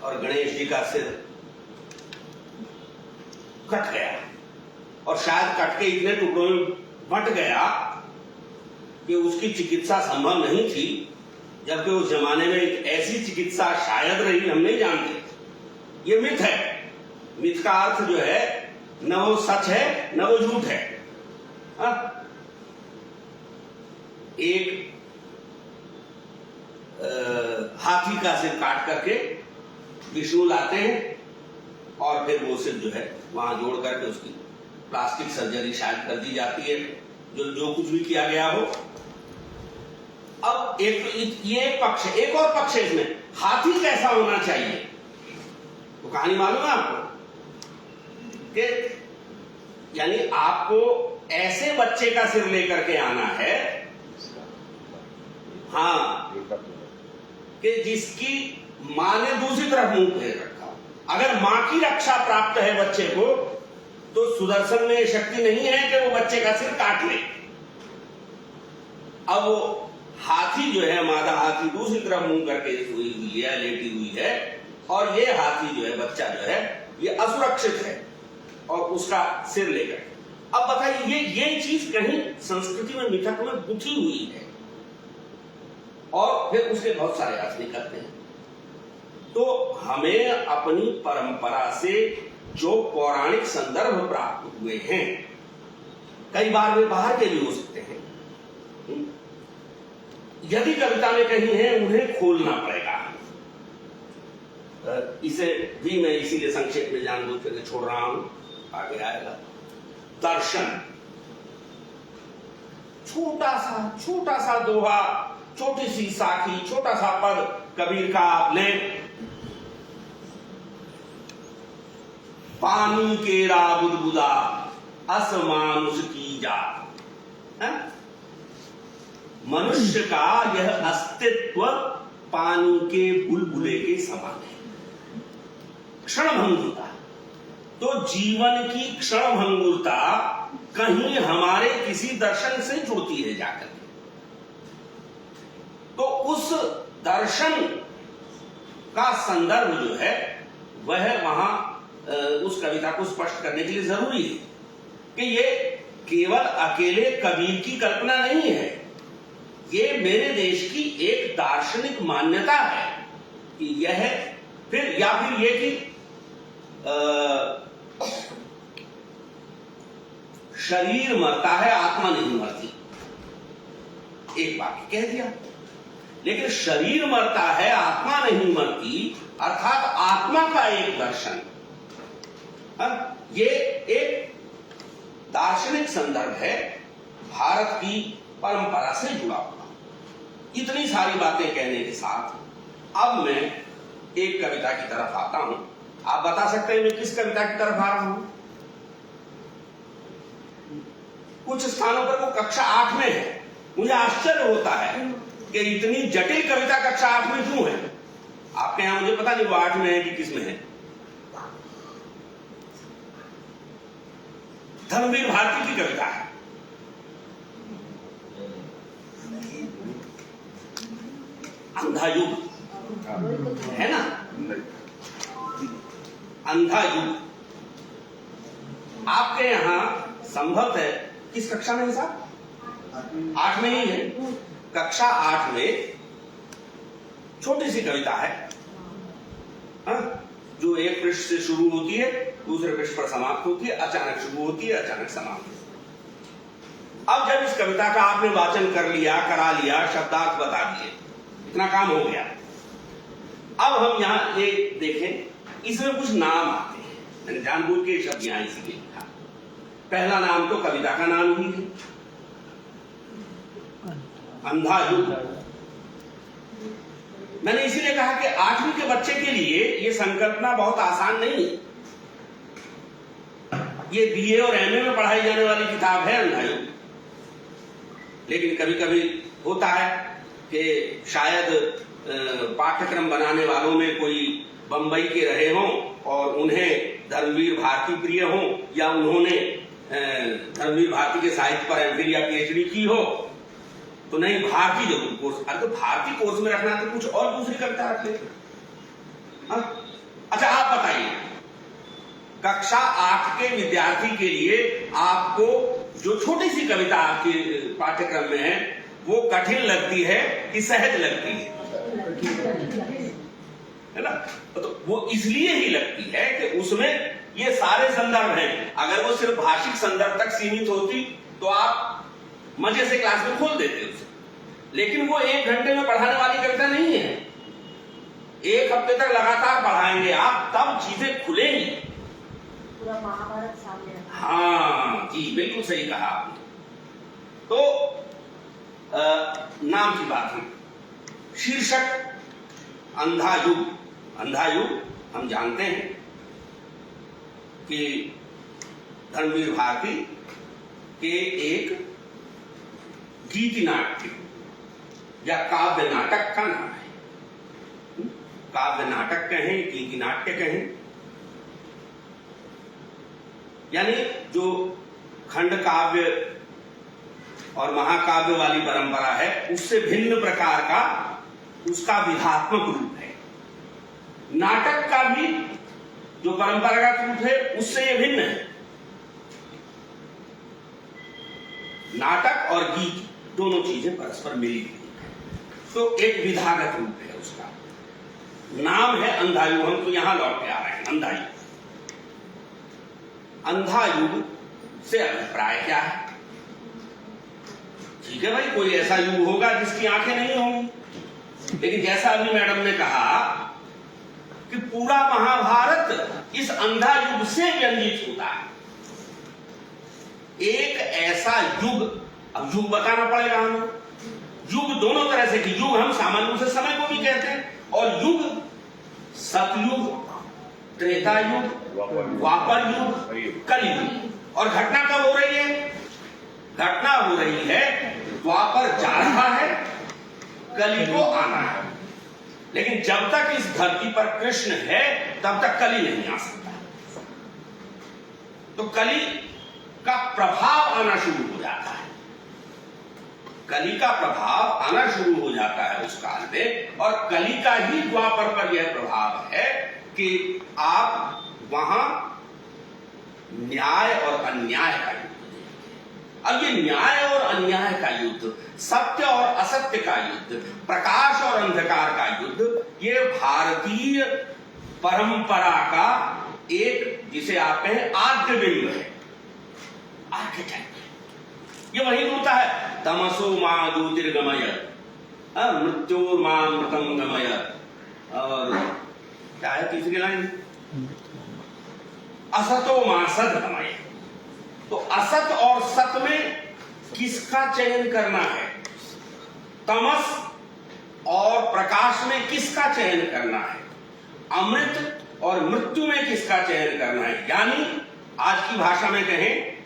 और गणेश जी का सिर कट गया और शायद कट के इतने टुकड़ों में बंट गया कि उसकी चिकित्सा संभव नहीं थी, जबकि उस जमाने में एक ऐसी चिकित्सा शायद रही, हम नहीं जानते। ये मिथ है। मिथ का अर्थ जो है न वो सच है न वो झूठ है। एक हाथी का सिर काट करके विष्णु लाते हैं और फिर वो सिर जो है वहां जोड़ करके उसकी प्लास्टिक सर्जरी शायद कर दी जाती है, जो कुछ भी किया गया हो। अब ये एक पक्ष है। एक और पक्ष है इसमें, हाथी कैसा होना चाहिए। तो कहानी मालूम है आपको कि यानी आपको ऐसे बच्चे का सिर लेकर के आना है, हाँ, कि जिसकी मां ने दूसरी तरफ मुंह फेर रखा हो। अगर मां की रक्षा प्राप्त है बच्चे को तो सुदर्शन में शक्ति नहीं है कि वो बच्चे का सिर काट ले। अब वो हाथी जो है, मादा हाथी दूसरी तरफ मुंह करके सोई हुई है, लेटी हुई है, और ये हाथी जो है, बच्चा जो है, ये असुरक्षित है और उसका सिर लेकर। अब बताइए ये चीज कहीं संस्कृति में, मिथक में गुथी हुई है और फिर उसके बहुत सारे अर्थ निकलते हैं। तो हमें अपनी परंपरा से जो पौराणिक संदर्भ प्राप्त हुए हैं, कई बार वे बाहर के भी हो सकते हैं, यदि कविता में कहीं है उन्हें खोलना पड़ेगा। इसे भी मैं इसीलिए संक्षेप में जानबूझ करके छोड़ रहा हूं, आगे आएगा। दर्शन, छोटा सा दोहा, छोटी सी साखी, छोटा सा पद कबीर का आप लें। पानी केरा बुदबुदा असमानुष की जात। मनुष्य का यह अस्तित्व पानी के बुलबुले के समान है, क्षणभंगुरता। तो जीवन की क्षणभंगुरता कहीं हमारे किसी दर्शन से जुड़ती है जाकर। तो उस दर्शन का संदर्भ जो है वह वहां उस कविता को स्पष्ट करने के लिए जरूरी है कि ये केवल अकेले कबीर की कल्पना नहीं है, ये मेरे देश की एक दार्शनिक मान्यता है कि यह फिर या फिर ये कि शरीर मरता है, आत्मा नहीं मरती। एक वाक्य कह दिया, लेकिन शरीर मरता है, आत्मा नहीं मरती, अर्थात आत्मा का एक दर्शन। ये एक दार्शनिक संदर्भ है, भारत की परंपरा से जुड़ा हुआ। इतनी सारी बातें कहने के साथ अब मैं एक कविता की तरफ आता हूं। आप बता सकते हैं मैं किस कविता की तरफ आ रहा हूं? कुछ स्थानों पर वो कक्षा 8 में है। मुझे आश्चर्य होता है कि इतनी जटिल कविता कक्षा 8 में क्यों है। आपके यहां मुझे पता नहीं वो 8 में है कि किस में है। धर्मवीर भारती की कविता है। अंधा युग है ना, अंधा युग। आपके यहां संभव है किस कक्षा में है साहब? 8 में ही है। कक्षा 8 में छोटी सी कविता है, जो एक पृष्ठ से शुरू होती है, दूसरे पृष्ठ पर समाप्त होती है, अचानक शुरू होती है, अचानक समाप्त होती है। अब जब इस कविता का आपने वाचन कर लिया, करा लिया, शब्दार्थ बता दिए, इतना काम हो गया। अब हम यहां ये देखें, इसमें कुछ नाम आते हैं। मैंने जानबूझ के शब्द यहां इसीलिए लिखा। पहला नाम तो कविता का नाम ही है, अंधा युग। मैंने इसीलिए कहा कि 8वीं के बच्चे के लिए यह संकल्पना बहुत आसान नहीं है। ये बीए और एमए में पढ़ाई जाने वाली किताब है अंधा युग। लेकिन कभी कभी होता है कि शायद पाठ्यक्रम बनाने वालों में कोई बंबई के रहे हों और उन्हें धर्मवीर भारती प्रिय हो, या उन्होंने धर्मवीर भारती के साहित्य पर एमफिल या पीएचडी की हो, तो नहीं भारती जरूर कोर्स। अरे तो भारती कोर्स में रखना तो कुछ और दूसरी कविता रख लेते। अच्छा आप बताइए, कक्षा 8 के विद्यार्थी के लिए आपको जो छोटी सी कविता आपके पाठ्यक्रम में है वो कठिन लगती है कि सहज लगती है ना? तो वो इसलिए ही लगती है कि उसमें ये सारे संदर्भ हैं। अगर वो सिर्फ भाषिक संदर्भ तक सीमित होती तो आप मजे से क्लास में खोल देते उसे। लेकिन वो 1 घंटे में पढ़ाने वाली कविता नहीं है। 1 हफ्ते तक लगातार पढ़ाएंगे आप, तब चीजें खुलेंगी। पूरा महाभारत सामने। हाँ जी, बिल्कुल सही कहा आपने। तो नाम की बात है। शीर्षक अंधा युग। अंधा युग हम जानते हैं कि धर्मवीर भारती के एक गीति नाट्य या काव्य नाटक का नाम है। काव्य नाटक कहें, गीति नाट्य कहें, यानी जो खंड काव्य और महाकाव्य वाली परंपरा है उससे भिन्न प्रकार का उसका विधात्मक रूप है। नाटक का भी जो परंपरागत रूप है उससे यह भिन्न है। नाटक और गीत दोनों चीजें परस्पर मिली हुई है, तो एक विधागत रूप है उसका। नाम है अंधा युग। हम तो यहां लौट के आ रहे हैं। अंधा युग। अंधा युग से अभिप्राय क्या है? ठीक है भाई, कोई ऐसा युग होगा जिसकी आंखें नहीं होंगी, लेकिन जैसा अभी मैडम ने कहा कि पूरा महाभारत इस अंधा युग से व्यंजित होता है। एक ऐसा युग, अब युग बताना पड़ेगा हमें। युग दोनों तरह से कि युग हम सामान्य रूप से समय को भी कहते हैं, और युग सतयुग, त्रेता युग, द्वापर युग, कलयुग। और घटना कब हो रही है? घटना हो रही है द्वापर जा रहा है, कली को आना है। लेकिन जब तक इस धरती पर कृष्ण है तब तक कली नहीं आ सकता। तो कली का प्रभाव आना शुरू हो जाता है। कली का प्रभाव आना शुरू हो जाता है उस काल में, और कली का ही द्वापर पर यह प्रभाव है कि आप वहां न्याय और अन्याय का युद्ध। अब ये न्याय और अन्याय का युद्ध, सत्य और असत्य का युद्ध, प्रकाश और अंधकार का युद्ध, ये भारतीय परंपरा का एक, जिसे आप कहें, आद्य बिंब है, आर्किटाइप। ये वही होता है, तमसो मां ज्योतिर्गमय, मृत्योर्मामृतं गमय। और क्या है तीसरी लाइन? असतो मां सद्गमय। तो असत और सत में किसका चयन करना है? तमस और प्रकाश में किसका चयन करना है? अमृत और मृत्यु में किसका चयन करना है, यानी आज की भाषा में कहें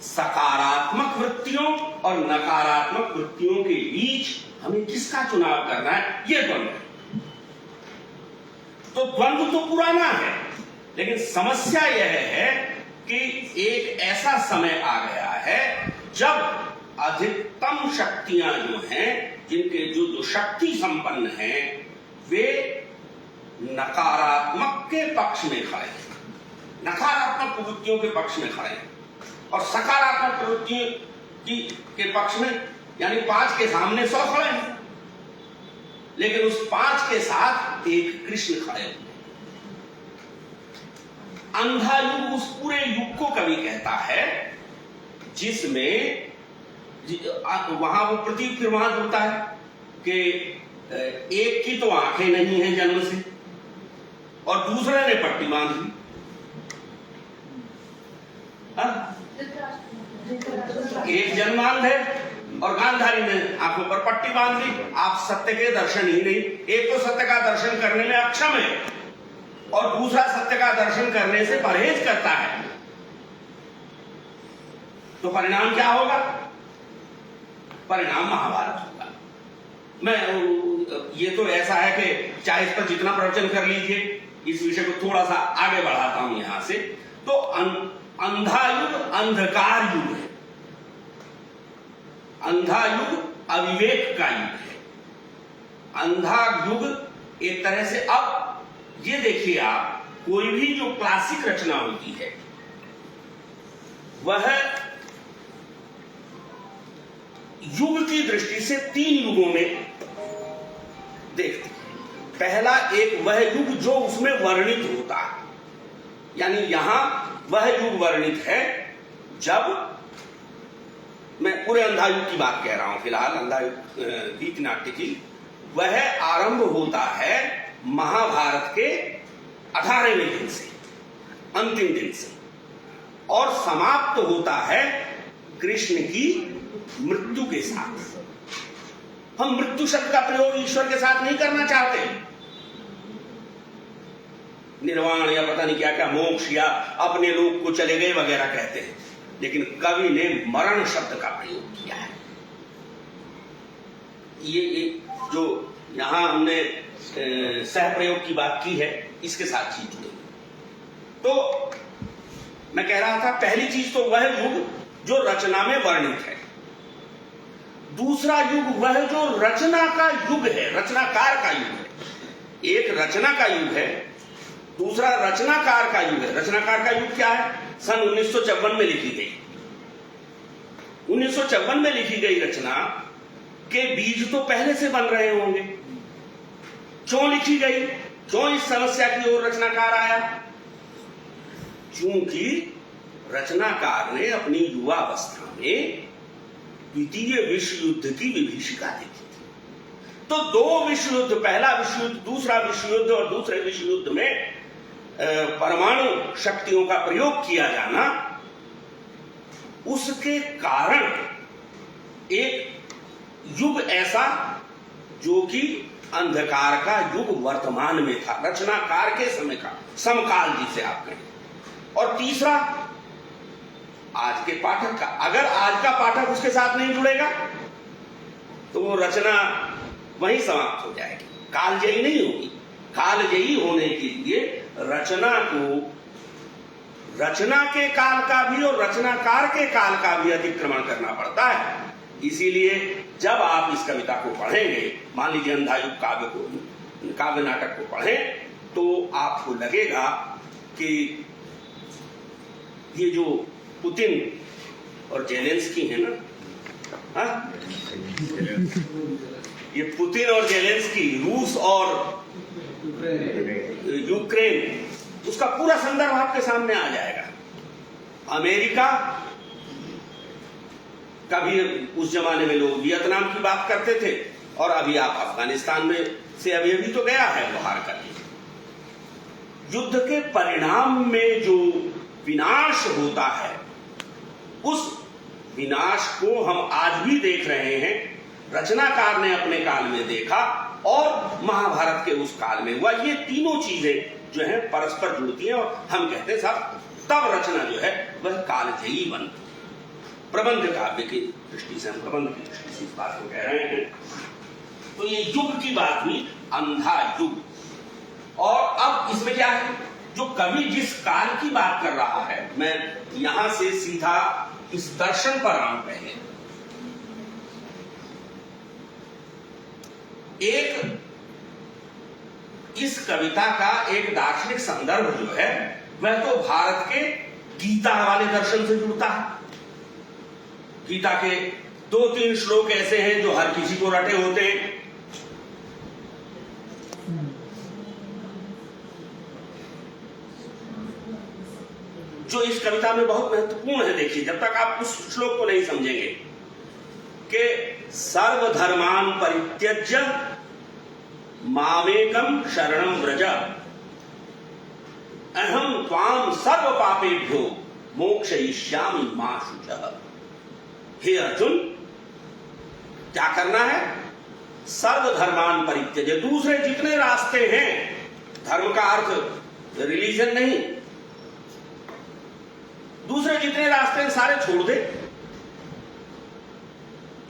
सकारात्मक वृत्तियों और नकारात्मक वृत्तियों के बीच हमें किसका चुनाव करना है, यह द्वंद्व है। तो द्वंद्व तो पुराना है, लेकिन समस्या यह है कि एक ऐसा समय आ गया है जब अधिकतम शक्तियां जो हैं, जिनके जो शक्ति संपन्न हैं, वे नकारात्मक के पक्ष में खड़े हैं, नकारात्मक प्रवृत्तियों के पक्ष में खड़े हैं, और सकारात्मक प्रवृत्तियों के पक्ष में, यानी 5 के सामने 100 खड़े हैं, लेकिन उस 5 के साथ एक कृष्ण खड़े हैं। अंधा युग उस पूरे युग को कवि कहता है जिसमें वहां वो प्रतीक फिर वहां जुड़ता है कि एक की तो आंखें नहीं है जन्म से, और दूसरे ने पट्टी बांध ली। एक जन्मांध है और गांधारी ने आंखों पर पट्टी बांध ली। आप सत्य के दर्शन ही नहीं, एक तो सत्य का दर्शन करने में अक्षम है और दूसरा सत्य का दर्शन करने से परहेज करता है, तो परिणाम क्या होगा? परिणाम महाभारत होगा। मैं ये तो ऐसा है कि चाहे इस पर जितना प्रवचन कर लीजिए, इस विषय को थोड़ा सा आगे बढ़ाता हूं यहां से। तो अंधा युग अंधकार युग है, अंधा युग अविवेक का युग है। अंधा युग एक तरह से, अब ये देखिए आप, कोई भी जो क्लासिक रचना होती है वह युग की दृष्टि से 3 युगों में देखती है। पहला एक वह युग जो उसमें वर्णित होता है, यानी यहां वह युग वर्णित है जब, मैं पूरे अंधा युग की बात कह रहा हूं फिलहाल, अंधा युग गीतनाट्य की, वह आरंभ होता है महाभारत के 18वें दिन से, अंतिम दिन से, और समाप्त होता है कृष्ण की मृत्यु के साथ। हम मृत्यु शब्द का प्रयोग ईश्वर के साथ नहीं करना चाहते, निर्वाण या पता नहीं क्या क्या, मोक्ष या अपने लोक को चले गए वगैरह कहते हैं, लेकिन कवि ने मरण शब्द का प्रयोग किया है। ये जो यहां हमने सह प्रयोग की बात की है, इसके साथ चीज जुड़ेगी। तो मैं कह रहा था, पहली चीज तो वह युग जो रचना में वर्णित है। दूसरा युग वह जो रचना का युग है, रचनाकार का युग है। एक रचना का युग है, दूसरा रचनाकार का युग है। रचनाकार का युग क्या है? सन 1954 में लिखी गई, 1954 में लिखी गई रचना के बीज तो पहले से बन रहे होंगे। क्यों लिखी गई, क्यों इस समस्या की ओर रचनाकार आया? क्योंकि रचनाकार ने अपनी युवावस्था में द्वितीय विश्व युद्ध की विभीषिका देखी थी। तो 2 विश्व युद्ध, पहला विश्व युद्ध, दूसरा विश्व युद्ध, और दूसरे विश्व युद्ध में परमाणु शक्तियों का प्रयोग किया जाना, उसके कारण एक युग ऐसा जो कि अंधकार का युग वर्तमान में था, रचनाकार के समय का समकाल जिसे आप कहें। और तीसरा आज के पाठक का, अगर आज का पाठक उसके साथ नहीं जुड़ेगा तो वो रचना वहीं समाप्त हो जाएगी, कालजयी नहीं होगी। कालजयी होने के लिए रचना को, रचना के काल का भी और रचनाकार के काल का भी अतिक्रमण करना पड़ता है। इसीलिए जब आप इस कविता को पढ़ेंगे, मान लीजिए अंधा युग काव्य को, काव्य नाटक को पढ़ें, तो आपको लगेगा कि ये जो पुतिन और जेलेंस्की है ना, हाँ? ये पुतिन और जेलेंस्की, रूस और यूक्रेन, उसका पूरा संदर्भ आपके सामने आ जाएगा। अमेरिका का भी, उस जमाने में लोग वियतनाम की बात करते थे, और अभी आप अफगानिस्तान में से अभी तो गया है बाहर का। युद्ध के परिणाम में जो विनाश होता है, उस विनाश को हम आज भी देख रहे हैं। रचनाकार ने अपने काल में देखा और महाभारत के उस काल में हुआ। ये तीनों चीजें जो है परस्पर जुड़ती हैं और हम कहते हैं साहब तब रचना जो है वह कालजयी बनती। प्रबंध काव्य की दृष्टि से हम प्रबंध की दृष्टि से इस बात को कह रहे हैं। तो ये युग की बात हुई, अंधा युग। और अब इसमें क्या है, जो कवि जिस काल की बात कर रहा है, मैं यहां से सीधा इस दर्शन पर आऊं। पहले एक इस कविता का एक दार्शनिक संदर्भ जो है वह तो भारत के गीता वाले दर्शन से जुड़ता है। गीता के 2-3 श्लोक ऐसे हैं जो हर किसी को रटे होते हैं। जो इस कविता में बहुत महत्वपूर्ण है। देखिए, जब तक आप उस श्लोक को नहीं समझेंगे कि सर्वधर्मान परित्यज्य मामेकम शरणं व्रज अहम त्वाम सर्व पापेभ्यो मोक्षयिष्यामि मा शुचः। हे अर्जुन, क्या करना है? सर्वधर्मान परित्यज्य, दूसरे जितने रास्ते हैं, धर्म का अर्थ रिलीजन नहीं, दूसरे जितने रास्ते हैं सारे छोड़ दे,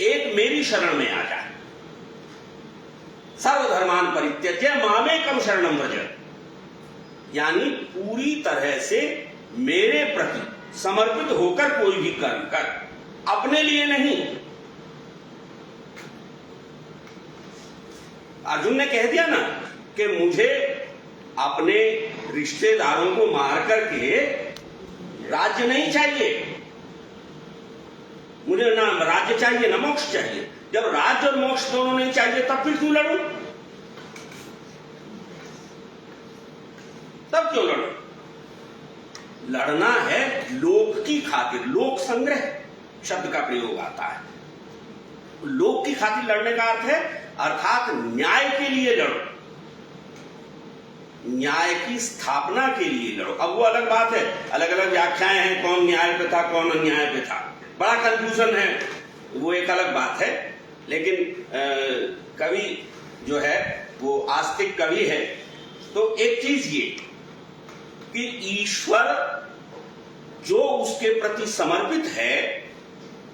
एक मेरी शरण में आ जाए। सर्वधर्मान परित्यज्य मामेकम शरणं व्रज, यानी पूरी तरह से मेरे प्रति समर्पित होकर कोई भी कर्म कर, अपने लिए नहीं। अर्जुन ने कह दिया ना कि मुझे अपने रिश्तेदारों को मार करके राज्य नहीं चाहिए, मुझे ना राज्य चाहिए ना मोक्ष चाहिए। जब राज्य और मोक्ष दोनों नहीं चाहिए तब फिर क्यों लड़ूं? तब क्यों लड़ूं? लड़ना है लोक की खातिर। लोक संग्रह शब्द का प्रयोग आता है। लोक की खातिर लड़ने का अर्थ है अर्थात न्याय के लिए लड़ो, न्याय की स्थापना के लिए लड़ो। अब वो अलग बात है, अलग अलग व्याख्याएं हैं, कौन न्याय पे था कौन अन्याय पे था, बड़ा कंफ्यूजन है, वो एक अलग बात है। लेकिन कवि जो है वो आस्तिक कवि है। तो एक चीज ये कि ईश्वर जो उसके प्रति समर्पित है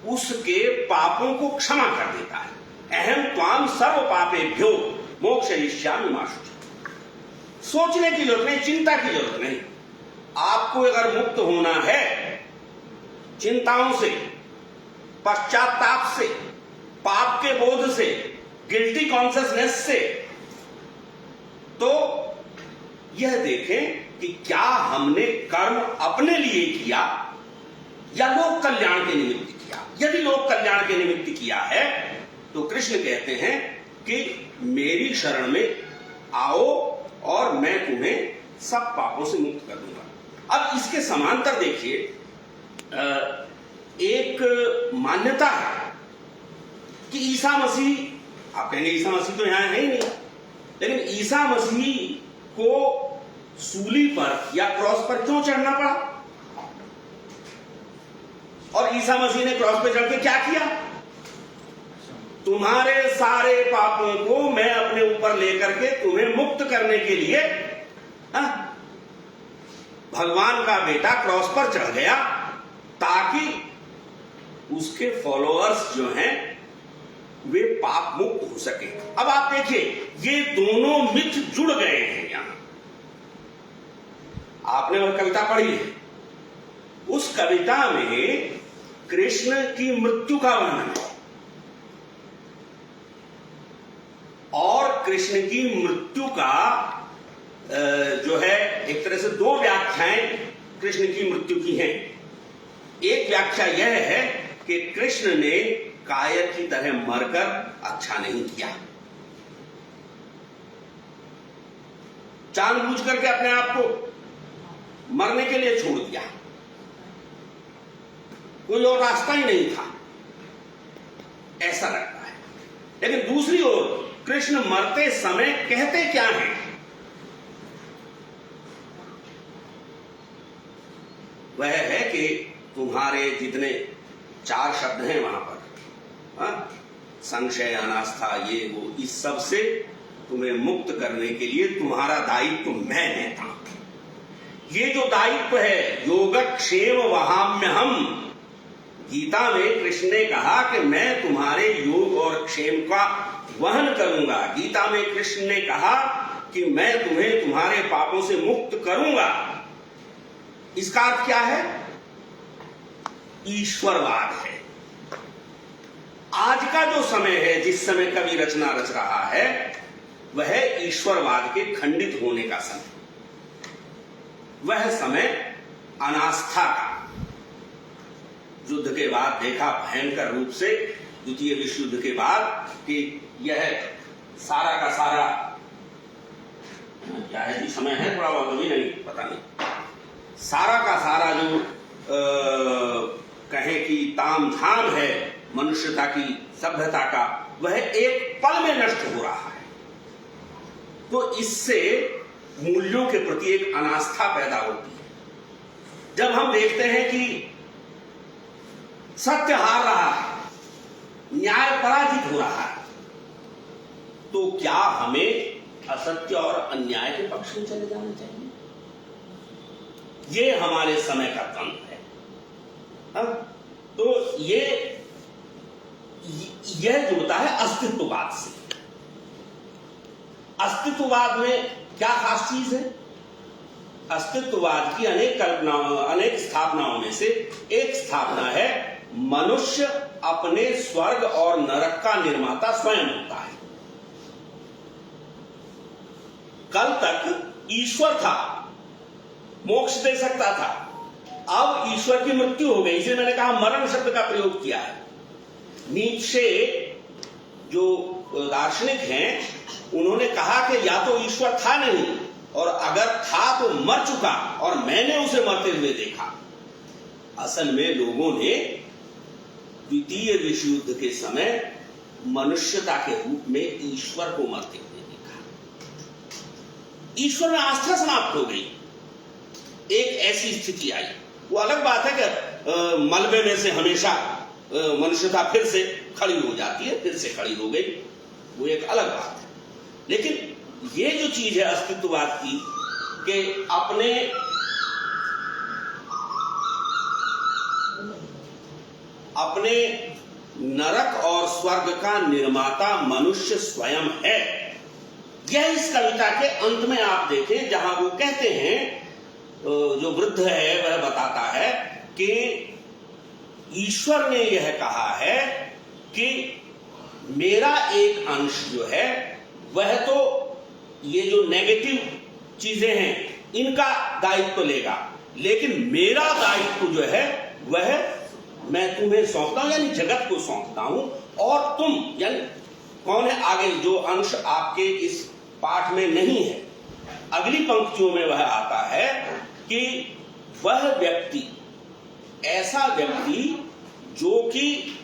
उसके पापों को क्षमा कर देता है। अहम त्वाम सर्व पापेभ्यो मोक्षयिष्यामि मा शुचः। सोचने की जरूरत नहीं, चिंता की जरूरत नहीं। आपको अगर मुक्त होना है चिंताओं से, पश्चाताप से, पाप के बोध से, गिल्टी कॉन्शियसनेस से, तो यह देखें कि क्या हमने कर्म अपने लिए किया या लोक कल्याण के निमित्त किया। यदि लोक कल्याण के निमित्त किया है तो कृष्ण कहते हैं कि मेरी शरण में आओ और मैं तुम्हें सब पापों से मुक्त कर दूंगा। अब इसके समांतर देखिए, एक मान्यता है कि ईसा मसीह, आप कहेंगे ईसा मसीह तो यहां है ही नहीं, लेकिन ईसा मसीह को सूली पर या क्रॉस पर क्यों चढ़ना पड़ा? और ईसा मसीह ने क्रॉस पर चढ़ के क्या किया? तुम्हारे सारे पापों को मैं अपने ऊपर लेकर के तुम्हें मुक्त करने के लिए भगवान का बेटा क्रॉस पर चढ़ गया ताकि उसके फॉलोअर्स जो हैं वे पाप मुक्त हो सके। अब आप देखिए, ये दोनों मिथ जुड़ गए हैं। यहां आपने वह कविता पढ़ी है, उस कविता में कृष्ण की मृत्यु का वर्णन है और कृष्ण की मृत्यु का जो है एक तरह से दो व्याख्याएं कृष्ण की मृत्यु की हैं। एक व्याख्या यह है कि कृष्ण ने कायर की तरह मरकर अच्छा नहीं किया, जानबूझ करके अपने आप को मरने के लिए छोड़ दिया, कोई और रास्ता ही नहीं था, ऐसा लगता है। लेकिन दूसरी ओर कृष्ण मरते समय कहते क्या हैं? वह है कि तुम्हारे जितने 4 शब्द हैं वहां पर, संशय, अनास्था, ये वो, इस सब से तुम्हें मुक्त करने के लिए तुम्हारा दायित्व मैं लेता हूं। ये जो दायित्व है, योगक्षेम वहाम्यहम, गीता में कृष्ण ने कहा कि मैं तुम्हारे योग और क्षेम का वहन करूंगा। गीता में कृष्ण ने कहा कि मैं तुम्हें तुम्हारे पापों से मुक्त करूंगा। इसका अर्थ क्या है? ईश्वरवाद है। आज का जो समय है, जिस समय कवि रचना रच रहा है, वह ईश्वरवाद के खंडित होने का समय। वह समय अनास्था का। युद्ध के बाद देखा भयंकर रूप से, द्वितीय विश्व युद्ध के बाद, कि यह सारा का सारा क्या है, समय है थोड़ा बहुत अभी नहीं पता नहीं, सारा का सारा जो कहें कि ताम झाम है मनुष्यता की, सभ्यता का, वह एक पल में नष्ट हो रहा है। तो इससे मूल्यों के प्रति एक अनास्था पैदा होती है। जब हम देखते हैं कि सत्य हार रहा है, न्याय पराजित हो रहा है, तो क्या हमें असत्य और अन्याय के पक्ष में चले जाना चाहिए? ये हमारे समय का तंत्र है। तो यह जुड़ता है अस्तित्ववाद से। अस्तित्ववाद में क्या खास चीज है? अस्तित्ववाद की अनेक कल्पनाओं, अनेक स्थापनाओं में से एक स्थापना है, मनुष्य अपने स्वर्ग और नरक का निर्माता स्वयं होता है। कल तक ईश्वर था, मोक्ष दे सकता था। अब ईश्वर की मृत्यु हो गई, इसलिए मैंने कहा मरण शब्द का प्रयोग किया है। नीचे जो दार्शनिक हैं, उन्होंने कहा कि या तो ईश्वर था नहीं, और अगर था तो मर चुका, और मैंने उसे मरते हुए देखा। असल में लोगों ने द्वितीय विश्व युद्ध के समय मनुष्यता के रूप में ईश्वर को मरते हुए देखा। ईश्वर में आस्था समाप्त हो गई। एक ऐसी स्थिति आई। वो अलग बात है कि मलबे में से हमेशा मनुष्यता फिर से खड़ी हो जाती है, फिर से खड़ी हो गई, वो एक अलग बात है। लेकिन ये जो चीज है अस्तित्ववाद की, कि अपने नरक और स्वर्ग का निर्माता मनुष्य स्वयं है। यह इस कविता के अंत में आप देखें, जहां वो कहते हैं, जो वृद्ध है वह बताता है कि ईश्वर ने यह कहा है कि मेरा एक अंश जो है वह तो ये जो नेगेटिव चीजें हैं इनका दायित्व लेगा, लेकिन मेरा दायित्व जो है वह मैं तुम्हें सौंपता हूं, यानी जगत को सौंपता हूं। और तुम, यानी कौन है आगे जो अंश आपके इस पाठ में नहीं है, अगली पंक्तियों में वह आता है कि वह व्यक्ति, ऐसा व्यक्ति जो कि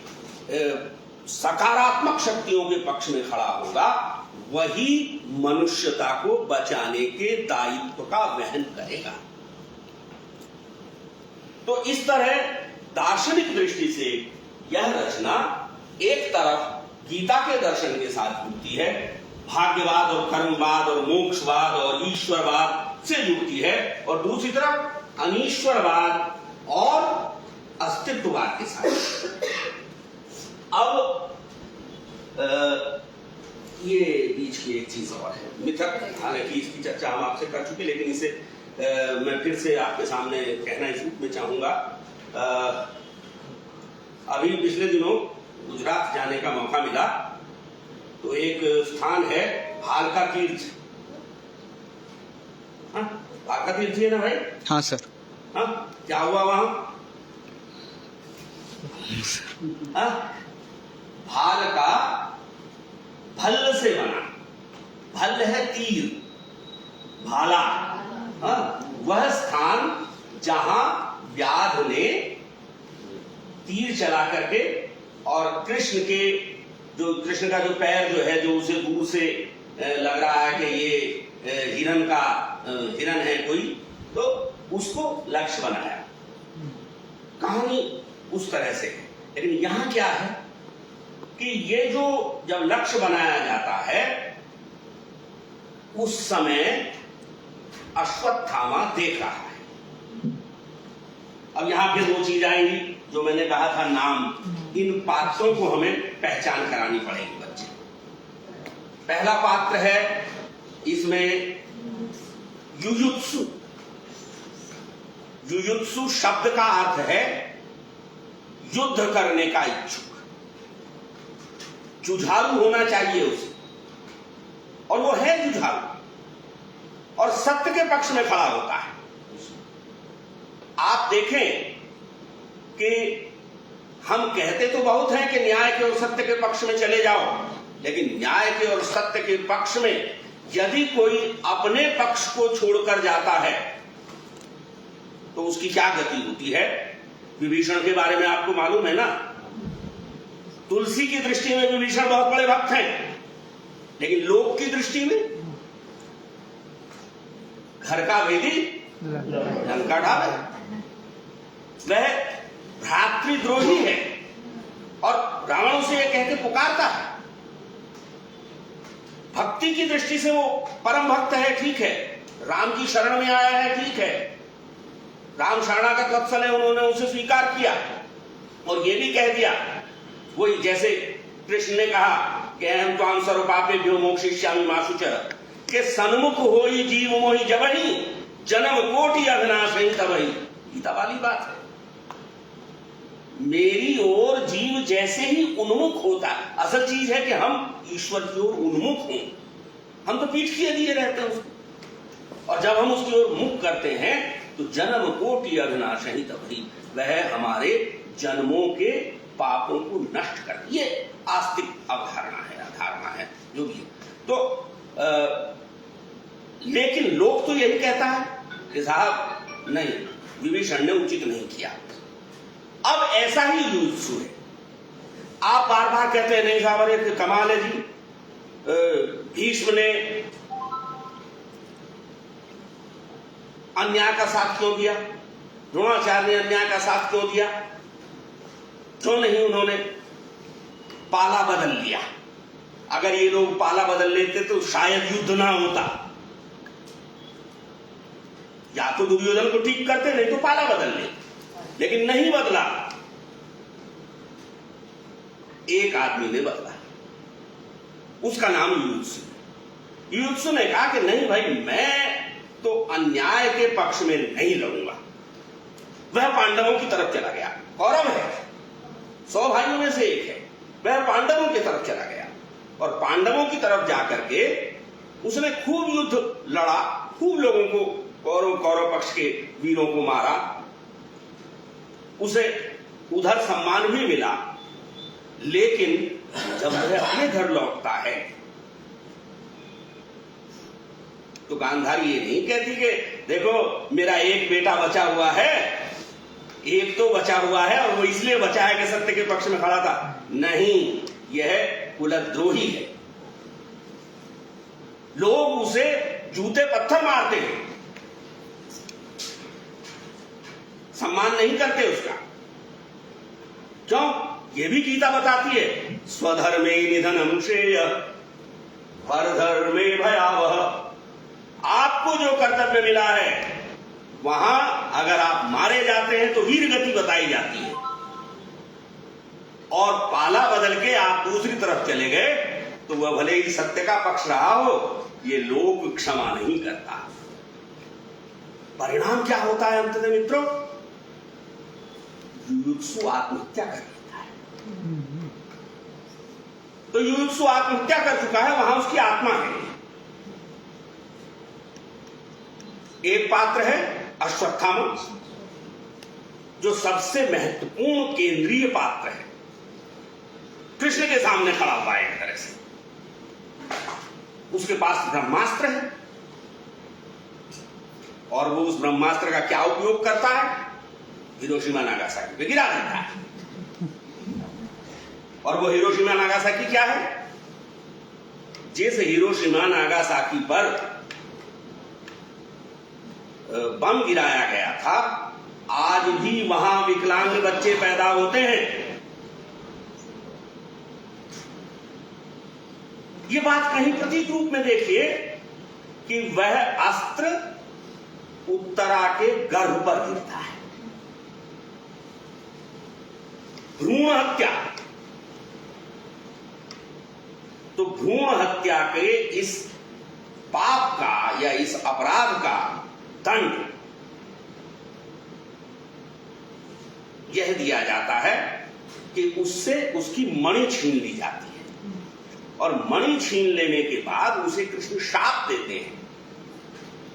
सकारात्मक शक्तियों के पक्ष में खड़ा होगा, वही मनुष्यता को बचाने के दायित्व का वहन करेगा। तो इस तरह दार्शनिक दृष्टि से यह रचना एक तरफ गीता के दर्शन के साथ जुड़ती है, भाग्यवाद और कर्मवाद और मोक्षवाद और ईश्वरवाद से जुड़ती है, और दूसरी तरफ अनीश्वरवाद और अस्तित्ववाद के साथ। अब ये बीच की एक चीज और है, मिथक। हालांकि इसकी चर्चा हम आपसे कर चुके, लेकिन इसे मैं फिर से आपके सामने कहना इस रूप में चाहूंगा। अभी पिछले दिनों गुजरात जाने का मौका मिला, तो एक स्थान है भालका तीर्थ। भालका तीर्थ है ना भाई? हाँ सर। हाँ, क्या हुआ वहां? भालका भल्ल से बना, भल्ल है तीर, भाला। वह स्थान जहां व्याध ने तीर चला करके, और कृष्ण का जो पैर जो है, जो उसे दूर से लग रहा है कि ये हिरन है कोई, तो उसको लक्ष्य बनाया। कहानी उस तरह से है। लेकिन यहां क्या है कि ये जो जब लक्ष्य बनाया जाता है, उस समय अश्वत्थामा देख रहा है। अब यहां फिर वो चीज आएंगी जो मैंने कहा था, नाम। इन पात्रों को हमें पहचान करानी पड़ेगी बच्चे। पहला पात्र है इसमें युयुत्सु। युयुत्सु शब्द का अर्थ है युद्ध करने का इच्छुक, जुझारू होना चाहिए उसे, और वो है जुझारू, और सत्य के पक्ष में खड़ा होता है। आप देखें कि हम कहते तो बहुत हैं कि न्याय के और सत्य के पक्ष में चले जाओ, लेकिन न्याय के और सत्य के पक्ष में यदि कोई अपने पक्ष को छोड़कर जाता है तो उसकी क्या गति होती है। विभीषण के बारे में आपको मालूम है ना। तुलसी की दृष्टि में विभीषण बहुत बड़े भक्त हैं, लेकिन लोक की दृष्टि में घर का भेदी लंका ढाले। वह भ्रातृद्रोही है और रावण उसे यह कहकर पुकारता है। भक्ति की दृष्टि से वो परम भक्त है, ठीक है, राम की शरण में आया है, ठीक है, राम शरणागत वत्सल है, उन्होंने उसे स्वीकार किया और ये भी कह दिया, वही जैसे कृष्ण ने कहा कि अहम त्वां सर्व पापेभ्यो मोक्षयिष्यामि मा शुचः, के सन्मुख होई जीव मोहि जबहि, जन्म कोटि अविनाशहि तबहि। गीता वाली बात है। मेरी ओर जीव जैसे ही उन्मुख होता है, असल चीज है कि हम ईश्वर की ओर उन्मुख हों। हम तो पीठ किए दिए रहते हैं उसको, और जब हम उसकी ओर मुख करते हैं तो जन्म कोटि अविनाशहि तबहि, वह हमारे जन्मों के पापों को नष्ट कर, ये आस्तिक अवधारणा है, अधारणा है जो भी। तो लेकिन लोग तो यही कहता है कि साहब नहीं, विभीषण ने उचित नहीं किया। अब ऐसा ही युयुत्सु है। आप बार बार कहते हैं नहीं साहब, अरे कमाल है जी, भीष्म ने अन्याय का साथ क्यों दिया, द्रोणाचार्य ने अन्याय का साथ क्यों दिया, क्यों नहीं उन्होंने पाला बदल लिया। अगर ये लोग पाला बदल लेते तो शायद युद्ध ना होता। या तो दुर्योधन को ठीक करते, नहीं तो पाला बदल ले, लेकिन नहीं बदला। एक आदमी ने बदला, उसका नाम युयुत्सु। युयुत्सु ने कहा कि नहीं भाई, मैं तो अन्याय के पक्ष में नहीं लड़ूंगा। वह पांडवों की तरफ चला गया। कौरव है, 100 भाइयों में से एक है, वह पांडवों की तरफ चला गया और पांडवों की तरफ जाकर के उसने खूब युद्ध लड़ा, खूब लोगों को, कौरव पक्ष के वीरों को मारा। उसे उधर सम्मान भी मिला, लेकिन जब वह अपने घर लौटता है तो गांधारी ये नहीं कहती कि देखो मेरा एक बेटा बचा हुआ है, एक तो बचा हुआ है और वो इसलिए बचा है कि सत्य के पक्ष में खड़ा था। नहीं, यह कुलद्रोही है। लोग उसे जूते पत्थर मारते हैं, सम्मान नहीं करते उसका। क्यों? ये भी गीता बताती है, स्वधर्मे निधनम श्रेय परधर्मे भयावह। आपको जो कर्तव्य मिला है वहां अगर आप मारे जाते हैं तो वीर गति बताई जाती है, और पाला बदल के आप दूसरी तरफ चले गए तो वह भले ही सत्य का पक्ष रहा हो, ये लोग क्षमा नहीं करता। परिणाम क्या होता है अंततः मित्रों? युयुत्सु आत्महत्या कर लेता है। तो युयुत्सु आत्महत्या कर चुका है, वहां उसकी आत्मा है। एक पात्र है अश्वत्थामा, जो सबसे महत्वपूर्ण केंद्रीय पात्र है, कृष्ण के सामने खड़ा हुआ है एक तरह से। उसके पास ब्रह्मास्त्र है और वो उस ब्रह्मास्त्र का क्या उपयोग करता है? हिरोशिमा नागासाकी पे गिरा देता है। और वो हिरोशिमा नागासाकी क्या है? जिस हिरोशिमा नागासाकी पर बम गिराया गया था, आज भी वहां विकलांग बच्चे पैदा होते हैं। ये बात कहीं प्रतीक रूप में देखिए कि वह अस्त्र उत्तरा के गर्भ पर गिरता है। भ्रूण हत्या, तो भ्रूण हत्या के इस पाप का या इस अपराध का दंड यह दिया जाता है कि उससे उसकी मणि छीन ली जाती है, और मणि छीन लेने के बाद उसे कृष्ण शाप देते हैं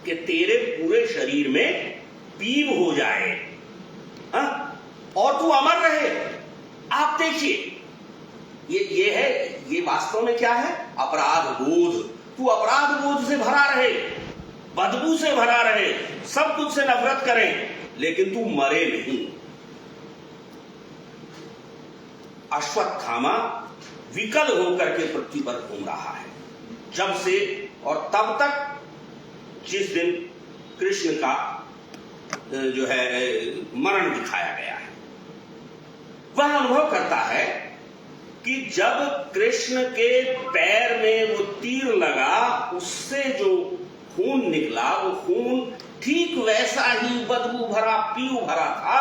कि तेरे पूरे शरीर में पीव हो जाए, हा? और तू अमर रहे। आप देखिए, ये वास्तव में क्या है? अपराध बोध। तू अपराध बोध से भरा रहे, बदबू से भरा रहे, सब कुछ से नफरत करें, लेकिन तू मरे नहीं। अश्वत्थामा विकल होकर के पृथ्वी पर घूम रहा है जब से, और तब तक जिस दिन कृष्ण का जो है मरण दिखाया गया है। वह अनुभव करता है कि जब कृष्ण के पैर में वो तीर लगा, उससे जो खून निकला, वो खून ठीक वैसा ही बदबू भरा, पीऊ भरा था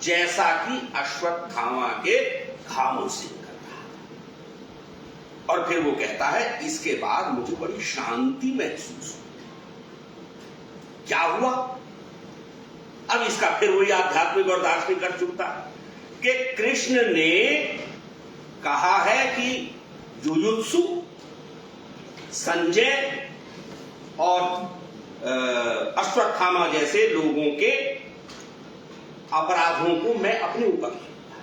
जैसा कि अश्वत्थामा के घावों से निकल रहा था। और फिर वो कहता है, इसके बाद मुझे बड़ी शांति महसूस हुई। क्या हुआ? अब इसका फिर वही आध्यात्मिक और दार्शनिक अर्थ चुकता कि कृष्ण ने कहा है कि जुजुत्सु, संजय और अश्वत्थामा जैसे लोगों के अपराधों को मैं अपने ऊपर ले लूंगा।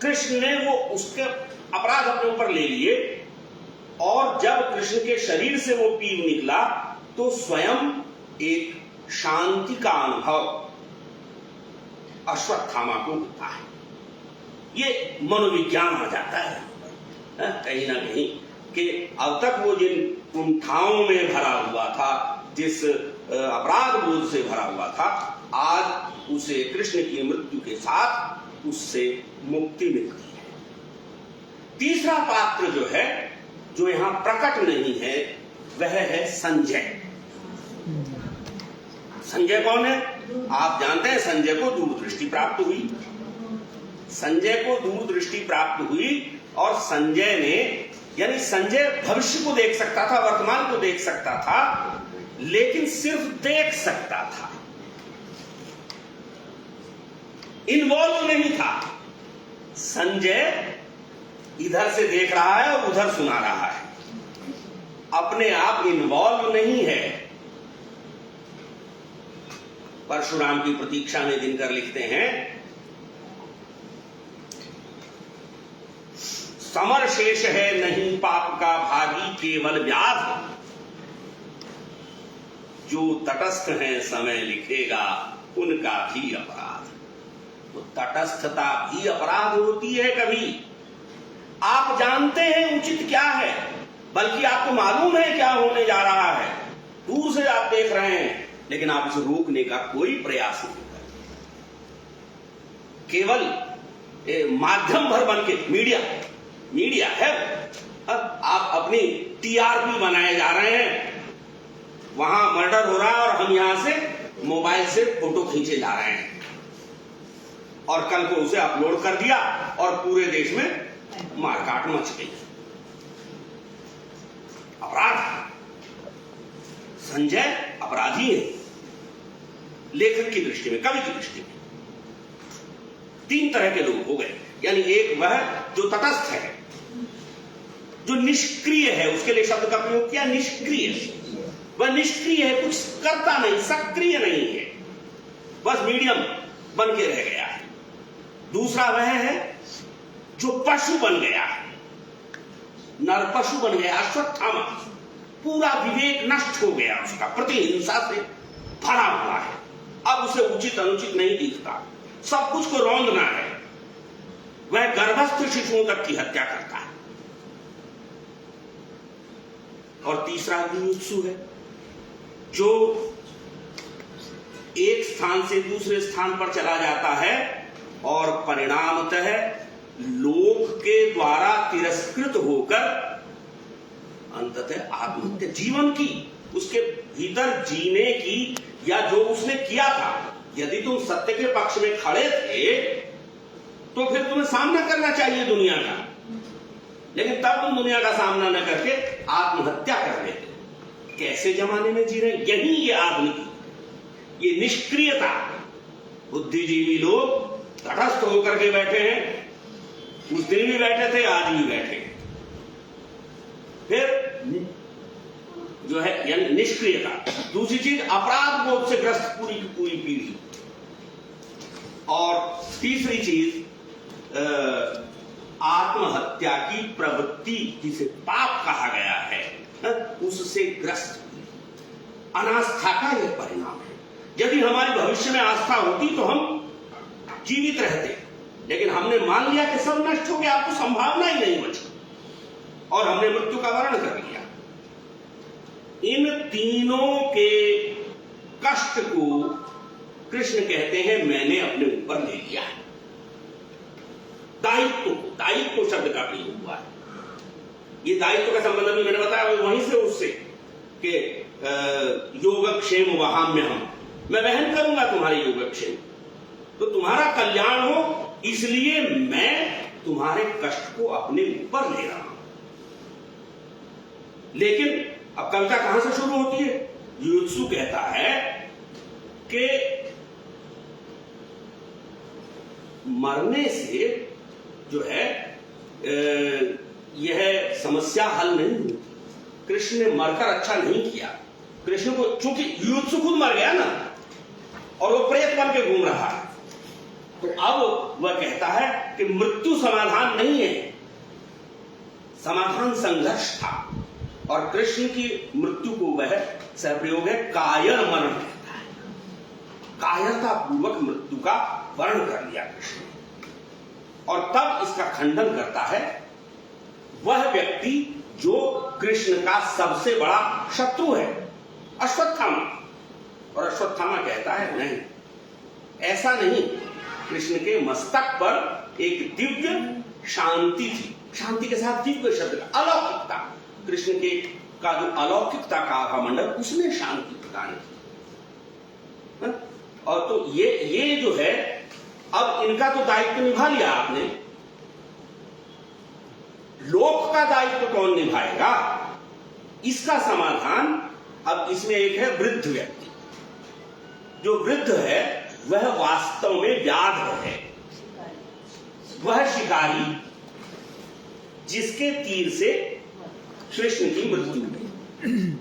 कृष्ण ने वो उसके अपराध अपने ऊपर ले लिए, और जब कृष्ण के शरीर से वो पीव निकला तो स्वयं एक शांति का अनुभव अश्वत्थामा को होता है। ये मनोविज्ञान आ जाता है कहीं ना कहीं कि अब तक वो जिन कुंठाओं में भरा हुआ था, जिस अपराध बोध से भरा हुआ था, आज उसे कृष्ण की मृत्यु के साथ उससे मुक्ति मिलती है। तीसरा पात्र जो है, जो यहां प्रकट नहीं है, वह है संजय। संजय कौन है? आप जानते हैं, संजय को दूरदृष्टि प्राप्त हुई। संजय को दूरदृष्टि प्राप्त हुई, और संजय ने, यानी संजय भविष्य को देख सकता था, वर्तमान को देख सकता था, लेकिन सिर्फ देख सकता था, इन्वॉल्व नहीं था। संजय इधर से देख रहा है और उधर सुना रहा है, अपने आप इन्वॉल्व नहीं है। परशुराम की प्रतीक्षा में दिनकर लिखते हैं, समर शेष है नहीं पाप का भागी, केवल व्याध जो तटस्थ हैं समय लिखेगा उनका भी अपराध। तो तटस्थता भी अपराध होती है कभी। आप जानते हैं उचित क्या है, बल्कि आपको मालूम है क्या होने जा रहा है, दूर से आप देख रहे हैं, लेकिन आप इसे रोकने का कोई प्रयास नहीं कर रहे। केवल माध्यम भर बन के मीडिया है। अब आप अपनी टीआरपी बनाए जा रहे हैं, वहां मर्डर हो रहा है और हम यहां से मोबाइल से फोटो खींचे जा रहे हैं, और कल को उसे अपलोड कर दिया और पूरे देश में मारकाट मच गई। अपराध। संजय अपराधी है लेखक की दृष्टि में, कवि की दृष्टि में। तीन तरह के लोग हो गए, यानी एक वह जो तटस्थ है, जो निष्क्रिय है, उसके लिए शब्द का प्रयोग किया निष्क्रिय। वह निष्क्रिय है, कुछ करता नहीं, सक्रिय नहीं है, बस मीडियम बन के रह गया है। दूसरा वह है जो पशु बन गया है, नर पशु बन गया, अश्वत्थामा। पूरा विवेक नष्ट हो गया उसका, प्रतिहिंसा से भरा हुआ है। अब उसे उचित अनुचित नहीं दिखता, सब कुछ को रौंदना है। वह गर्भस्थ शिशुओं तक की हत्या करता है। और तीसरा जुजुत्सु है, जो एक स्थान से दूसरे स्थान पर चला जाता है और परिणामतः लोक के द्वारा तिरस्कृत होकर अंततः आत्महत्या जीवन की, उसके भीतर जीने की, या जो उसने किया था, यदि तुम सत्य के पक्ष में खड़े थे तो फिर तुम्हें सामना करना चाहिए दुनिया का, लेकिन तब तुम दुनिया का सामना न करके आत्महत्या कर लेते। कैसे जमाने में जी रहे? यही ये आधुनिक, ये निष्क्रियता। बुद्धिजीवी लोग तटस्थ होकर के बैठे हैं, उस दिन भी बैठे थे, आज भी बैठे हैं। फिर जो है यानी निष्क्रियता। दूसरी चीज अपराध बोध से ग्रस्त पूरी की पूरी पीढ़ी। और तीसरी चीज आत्महत्या की प्रवृत्ति, जिसे पाप कहा गया है, उससे ग्रस्त अनास्था का यह परिणाम है। यदि हमारी भविष्य में आस्था होती तो हम जीवित रहते, लेकिन हमने मान लिया कि सब नष्ट हो गया, आपको संभावना ही नहीं बची, और हमने मृत्यु का वर्ण कर लिया। इन तीनों के कष्ट को कृष्ण कहते हैं मैंने अपने ऊपर ले लिया है। दायित्व शब्द का प्रयोग हुआ है। ये दायित्व का संबंध भी मैंने बताया वहीं से उससे कि योगक्षेम वहाम्य हम, मैं वहन करूंगा तुम्हारे योगक्षेम, तो तुम्हारा कल्याण हो, इसलिए मैं तुम्हारे कष्ट को अपने ऊपर ले रहा हूं। लेकिन अब कविता कहां से शुरू होती है? युयुत्सु कहता है कि मरने से जो है यह समस्या हल नहीं हुई। कृष्ण ने मरकर अच्छा नहीं किया। कृष्ण को, चूंकि युयुत्सु खुद मर गया ना, और वो प्रेत बन के घूम रहा है, तो अब वह कहता है कि मृत्यु समाधान नहीं है, समाधान संघर्ष था। और कृष्ण की मृत्यु को वह सहप्रयोग है कायर मरण कहता है। कायरता पूर्वक मृत्यु का वर्ण कर लिया कृष्ण ने। और तब इसका खंडन करता है वह व्यक्ति जो कृष्ण का सबसे बड़ा शत्रु है, अश्वत्थामा। और अश्वत्थामा कहता है नहीं, ऐसा नहीं। कृष्ण के मस्तक पर एक दिव्य शांति थी, शांति के साथ दिव्य शब्द का अलौकिकता, कृष्ण के का जो अलौकिकता का आभामंडल, उसने शांति प्रदान की। और तो ये जो है, अब इनका तो दायित्व निभा लिया आपने, लोक का दायित्व कौन निभाएगा? इसका समाधान अब इसमें एक है वृद्ध व्यक्ति। जो वृद्ध है वह वास्तव में व्याध है, वह शिकारी जिसके तीर से कृष्ण की मृत्यु हुई।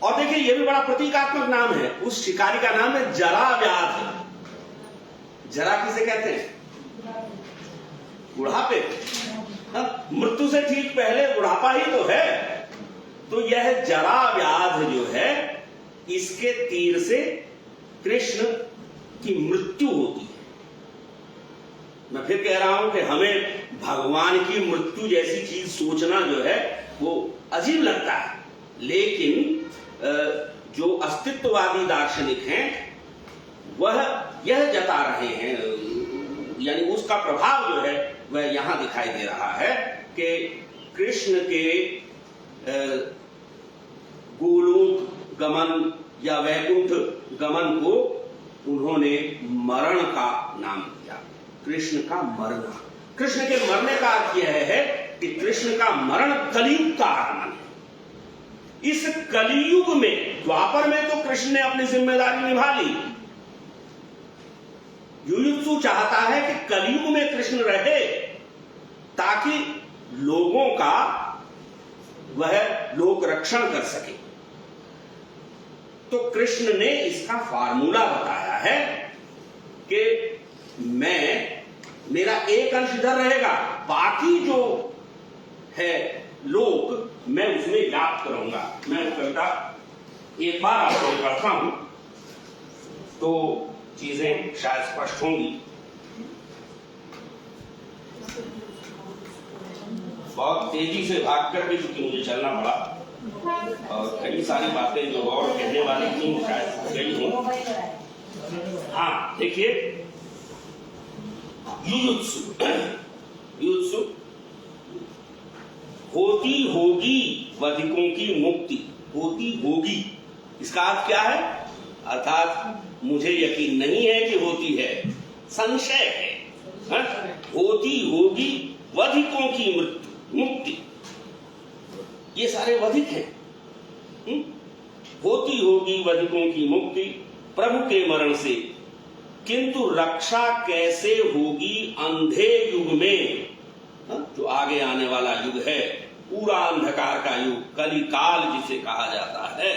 और देखिए यह भी बड़ा प्रतीकात्मक नाम है। उस शिकारी का नाम है जरा व्याध। जरा किसे कहते हैं? बुढ़ापे। मृत्यु से ठीक पहले बुढ़ापा ही तो है। तो यह जरा व्याध जो है, इसके तीर से कृष्ण की मृत्यु होती है। मैं फिर कह रहा हूं कि हमें भगवान की मृत्यु जैसी चीज सोचना जो है वो अजीब लगता है, लेकिन जो अस्तित्ववादी दार्शनिक हैं वह यह जता रहे हैं, यानी उसका प्रभाव जो है वह यहां दिखाई दे रहा है कि कृष्ण के गोलोक गमन या वैकुंठ गमन को उन्होंने मरण का नाम दिया। कृष्ण का मरना, कृष्ण के मरने का अर्थ यह है कि कृष्ण का मरण कलियुग का आगमन है। इस कलियुग में, द्वापर में तो कृष्ण ने अपनी जिम्मेदारी निभा ली। युयुत्सु चाहता है कि कलियुग में कृष्ण रहे ताकि लोगों का वह लोक रक्षण कर सके। तो कृष्ण ने इसका फार्मूला बताया है कि मेरा एक अंश इधर रहेगा, बाकी जो है लोक मैं उसमें व्याप्त करूंगा। मैं कविता एक बार आपको पढ़ता हूं तो चीजें शायद स्पष्ट होंगी। बहुत तेजी से भाग कर भी चूंकि मुझे चलना पड़ा, और कई सारी बातें जो और कहने वाली थी शायद गई हूं। हाँ देखिए, युयुत्सु होती होगी वधिकों की मुक्ति। होती होगी इसका अर्थ क्या है? अर्थात मुझे यकीन नहीं है कि होती है, संशय है। हाँ? होती होगी वधिकों की मुक्ति, ये सारे वधिक हैं। होती होगी वधिकों की मुक्ति प्रभु के मरण से, किंतु रक्षा कैसे होगी अंधे युग में? जो आगे आने वाला युग है, पूरा अंधकार का युग, कली काल जिसे कहा जाता है,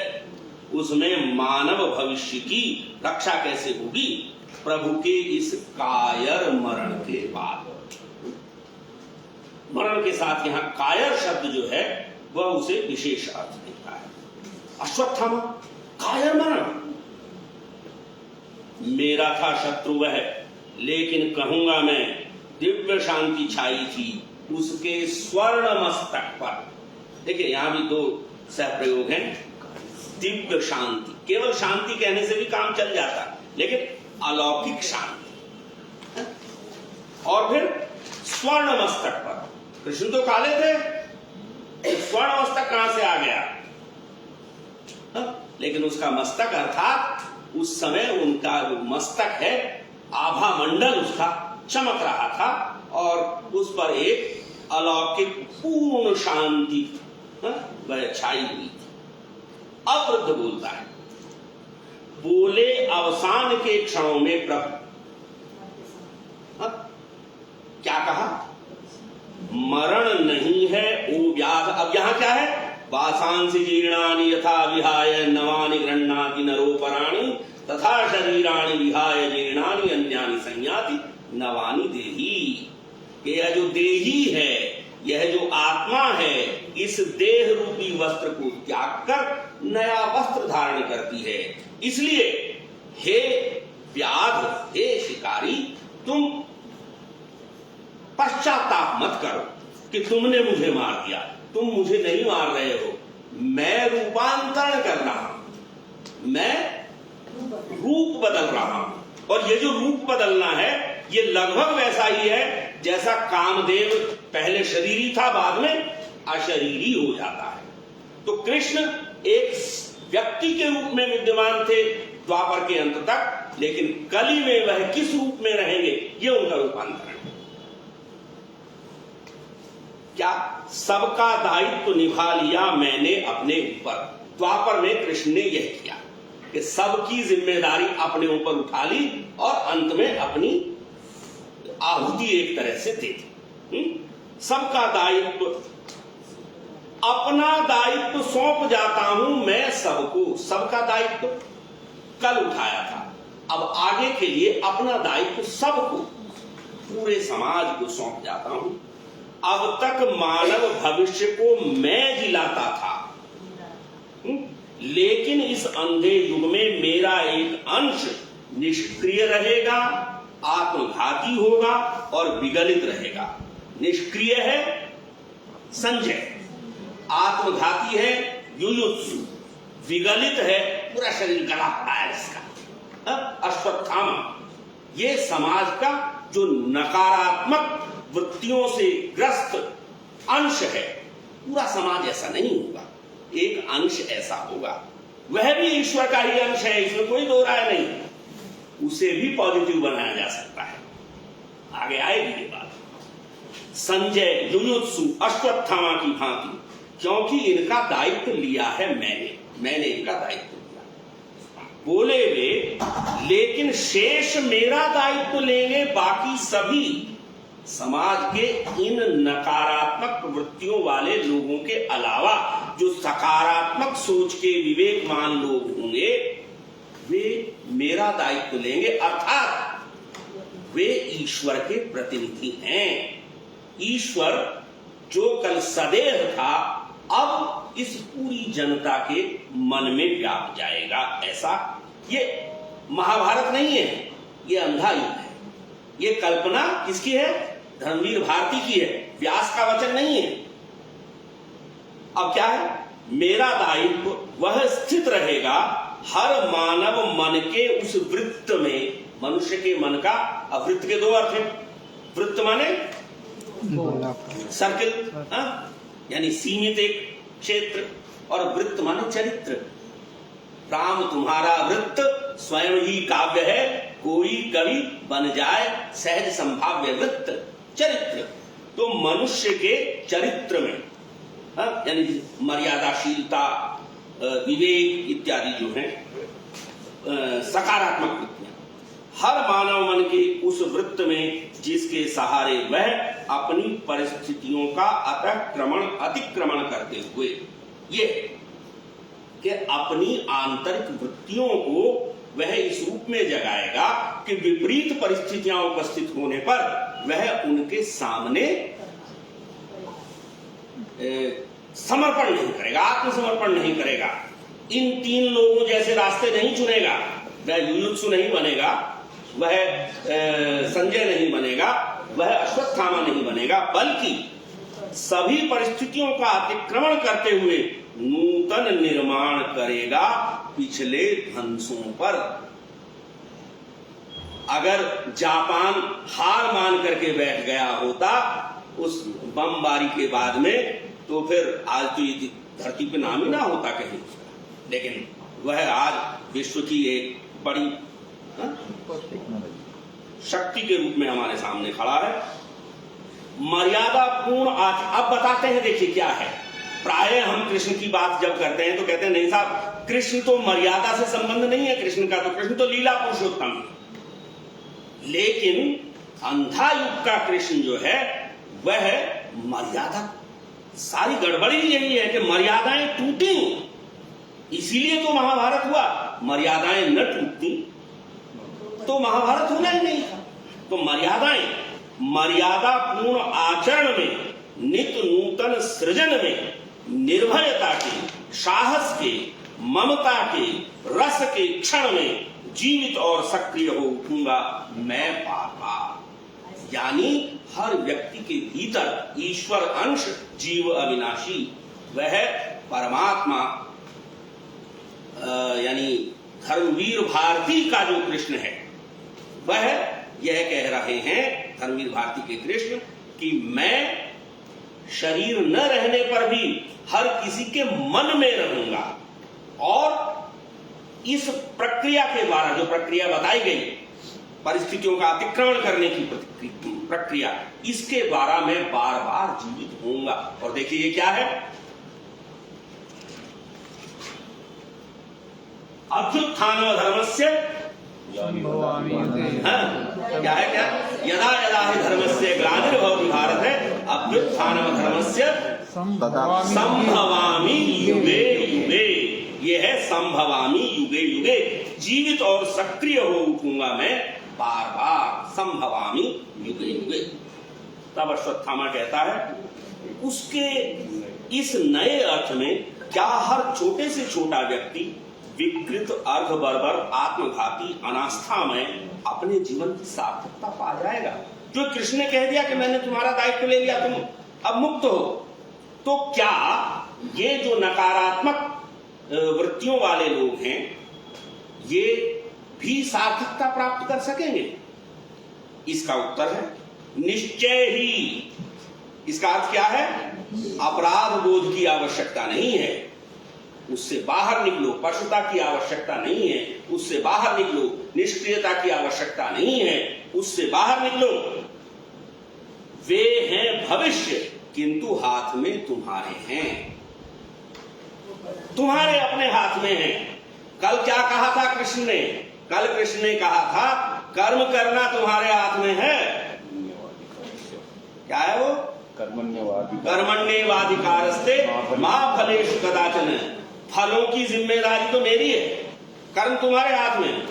उसमें मानव भविष्य की रक्षा कैसे होगी? प्रभु के इस कायर मरण के बाद। मरण के साथ यहां कायर शब्द जो है वह उसे विशेष अर्थ देता है। अश्वत्थामा कायर मरण, मेरा था शत्रु वह, लेकिन कहूंगा मैं दिव्य शांति छाई थी उसके स्वर्ण मस्तक पर। देखिए यहां भी दो सहप्रयोग हैं। दिव्य शांति, केवल शांति कहने से भी काम चल जाता, लेकिन अलौकिक शांति। और फिर स्वर्ण मस्तक पर, कृष्ण तो काले थे, स्वर्ण मस्तक कहां से आ गया? लेकिन उसका मस्तक अर्थात उस समय उनका जो मस्तक है, आभा मंडल उसका चमक रहा था और उस पर एक अलौकिक पूर्ण शांति वह छाई हुई थी। अब वृद्ध बोलता है, बोले अवसान के क्षणों में प्रभु, क्या कहा? मरण नहीं है ओ व्याध। अब यहां क्या है? वासांसि जीर्णानि यथा विहाय नवानि गृह्णाति नरोपराणि तथा शरीराणि विहाय जीर्णानि अन्यानि संयाति नवानि देही। यह जो देही है, यह जो आत्मा है, इस देह रूपी वस्त्र को त्याग कर नया वस्त्र धारण करती है। इसलिए हे व्याध, हे शिकारी, तुम पश्चाताप मत करो कि तुमने मुझे मार दिया। तुम मुझे नहीं मार रहे हो, मैं रूपांतरण कर रहा हूं, मैं रूप बदल रहा हूं। और ये जो रूप बदलना है, ये लगभग वैसा ही है जैसा कामदेव पहले शरीरी था, बाद में अशरीरी हो जाता है। तो कृष्ण एक व्यक्ति के रूप में विद्यमान थे द्वापर के अंत तक, लेकिन कली में वह किस रूप में रहेंगे, ये उनका रूपांतरण है। क्या सबका दायित्व निभा लिया मैंने अपने ऊपर। द्वापर में कृष्ण ने यह किया कि सबकी जिम्मेदारी अपने ऊपर उठा ली और अंत में अपनी आहुति एक तरह से दे दी। सबका दायित्व, अपना दायित्व सौंप जाता हूं मैं सबको। सबका दायित्व कल उठाया था, अब आगे के लिए अपना दायित्व सबको, पूरे समाज को सौंप जाता हूं। अब तक मानव भविष्य को मैं जिलाता था, लेकिन इस अंधे युग में मेरा एक अंश निष्क्रिय रहेगा, आत्मघाती होगा और विगलित रहेगा। निष्क्रिय है संजय, आत्मघाती है युयुत्सु, विगलित है पूरा शरीर गला पड़ा है इसका अश्वत्थामा। ये समाज का जो नकारात्मक वृत्तियों से ग्रस्त अंश है, पूरा समाज ऐसा नहीं होगा, एक अंश ऐसा होगा। वह भी ईश्वर का ही अंश है, इसमें कोई दो राय नहीं। उसे भी पॉजिटिव बनाया जा सकता है, आगे आएगी ये बात। संजय युयुत्सु अश्वत्थामा की भांति, क्योंकि इनका दायित्व लिया है मैंने इनका दायित्व लिया। बोले वे, लेकिन शेष मेरा दायित्व लेंगे बाकी सभी समाज के इन नकारात्मक वृत्तियों वाले लोगों के अलावा जो सकारात्मक सोच के विवेकमान लोग होंगे, वे मेरा दायित्व लेंगे। अर्थात वे ईश्वर के प्रतिनिधि हैं। ईश्वर जो कल सदैव था, अब इस पूरी जनता के मन में व्याप जाएगा। ऐसा ये महाभारत नहीं है, ये अंधा युग है। ये कल्पना किसकी है? धर्मवीर भारती की है, व्यास का वचन नहीं है। अब क्या है? मेरा दायित्व वह स्थित रहेगा हर मानव मन के उस वृत्त में। मनुष्य के मन का, अब वृत्त के दो अर्थ हैं। वृत्त माने सर्किल, यानी सीमित एक क्षेत्र, और वृत्त माने चरित्र। राम तुम्हारा वृत्त स्वयं ही काव्य है, कोई कवि बन जाए सहज संभाव्य वृत्त चरित्र। तो मनुष्य के चरित्र में यानी मर्यादाशीलता, विवेक इत्यादि जो है सकारात्मक वृत्तियां, हर मानव मन के उस वृत्त में जिसके सहारे वह अपनी परिस्थितियों का अतिक्रमण करते हुए ये कि अपनी आंतरिक वृत्तियों को वह इस रूप में जगाएगा कि विपरीत परिस्थितियां उपस्थित होने पर वह उनके सामने समर्पण नहीं करेगा, आत्मसमर्पण नहीं करेगा। इन तीन लोगों जैसे रास्ते नहीं चुनेगा। वह युयुत्सु नहीं बनेगा, वह संजय नहीं बनेगा, वह अश्वत्थामा नहीं बनेगा, बल्कि सभी परिस्थितियों का अतिक्रमण करते हुए नूतन निर्माण करेगा पिछले ध्वंसों पर। अगर जापान हार मान करके बैठ गया होता उस बमबारी के बाद में, तो फिर आज तो ये धरती पे नाम ही ना होता कहीं। लेकिन वह आज विश्व की एक बड़ी शक्ति के रूप में हमारे सामने खड़ा है। मर्यादा पूर्ण अब बताते हैं, देखिए क्या है। प्राय हम कृष्ण की बात जब करते हैं तो कहते हैं नहीं साहब, कृष्ण तो मर्यादा से संबंध नहीं है कृष्ण का, तो कृष्ण तो लीला पुरुषोत्तम है। लेकिन अंधा युग का कृष्ण जो है वह मर्यादा, सारी गड़बड़ी यही है कि मर्यादाएं टूटी, इसीलिए तो महाभारत हुआ। मर्यादाएं न टूटती तो महाभारत होना ही नहीं था। तो मर्यादा पूर्ण आचरण में, नित्य नूतन सृजन में, निर्भयता के, साहस के, ममता के, रस के क्षण में जीवित और सक्रिय हो उठूंगा मैं बार बार। यानी हर व्यक्ति के भीतर ईश्वर अंश, जीव अविनाशी, वह परमात्मा यानी धर्मवीर भारती का जो कृष्ण है, वह यह कह रहे हैं धर्मवीर भारती के कृष्ण कि मैं शरीर न रहने पर भी हर किसी के मन में रहूंगा। और इस प्रक्रिया के द्वारा, जो प्रक्रिया बताई गई परिस्थितियों का अतिक्रमण करने की प्रक्रिया, इसके द्वारा मैं बार बार जीवित होऊंगा। और देखिए ये क्या है, अभ्युत्थान धर्मस्य क्या है, क्या यदा यदा ही धर्मस्य ग्लानिर्भवति भारत है, अभ्युत्थान धर्मस्य संभवामि युगे युगे। ये है संभवामि युगे युगे, जीवित और सक्रिय हो उठूंगा मैं बार बार, संभवामि युगे युगे। तब अश्वत्थामा कहता है उसके इस नए अर्थ में क्या हर छोटे से छोटा व्यक्ति विकृत, अर्ध बर्बर, आत्मघाती, अनास्था में अपने जीवन की सार्थकता पा जाएगा। जो कृष्ण ने कह दिया कि मैंने तुम्हारा दायित्व ले लिया, तुम अब मुक्त हो, तो क्या ये जो नकारात्मक वृत्तियों वाले लोग हैं ये भी सार्थकता प्राप्त कर सकेंगे? इसका उत्तर है निश्चय ही। इसका अर्थ क्या है? अपराध बोध की आवश्यकता नहीं है, उससे बाहर निकलो। पशुता की आवश्यकता नहीं है, उससे बाहर निकलो। निष्क्रियता की आवश्यकता नहीं है, उससे बाहर निकलो। वे हैं भविष्य, किंतु हाथ में तुम्हारे हैं, तुम्हारे अपने हाथ में हैं। कल क्या कहा था कृष्ण ने? कल कृष्ण ने कहा था कर्म करना तुम्हारे हाथ में है। क्या है वो? कर्मण्येवाधिकारस्ते मा फलेषु कदाचन। फलों की जिम्मेदारी तो मेरी है, कर्म तुम्हारे हाथ में है।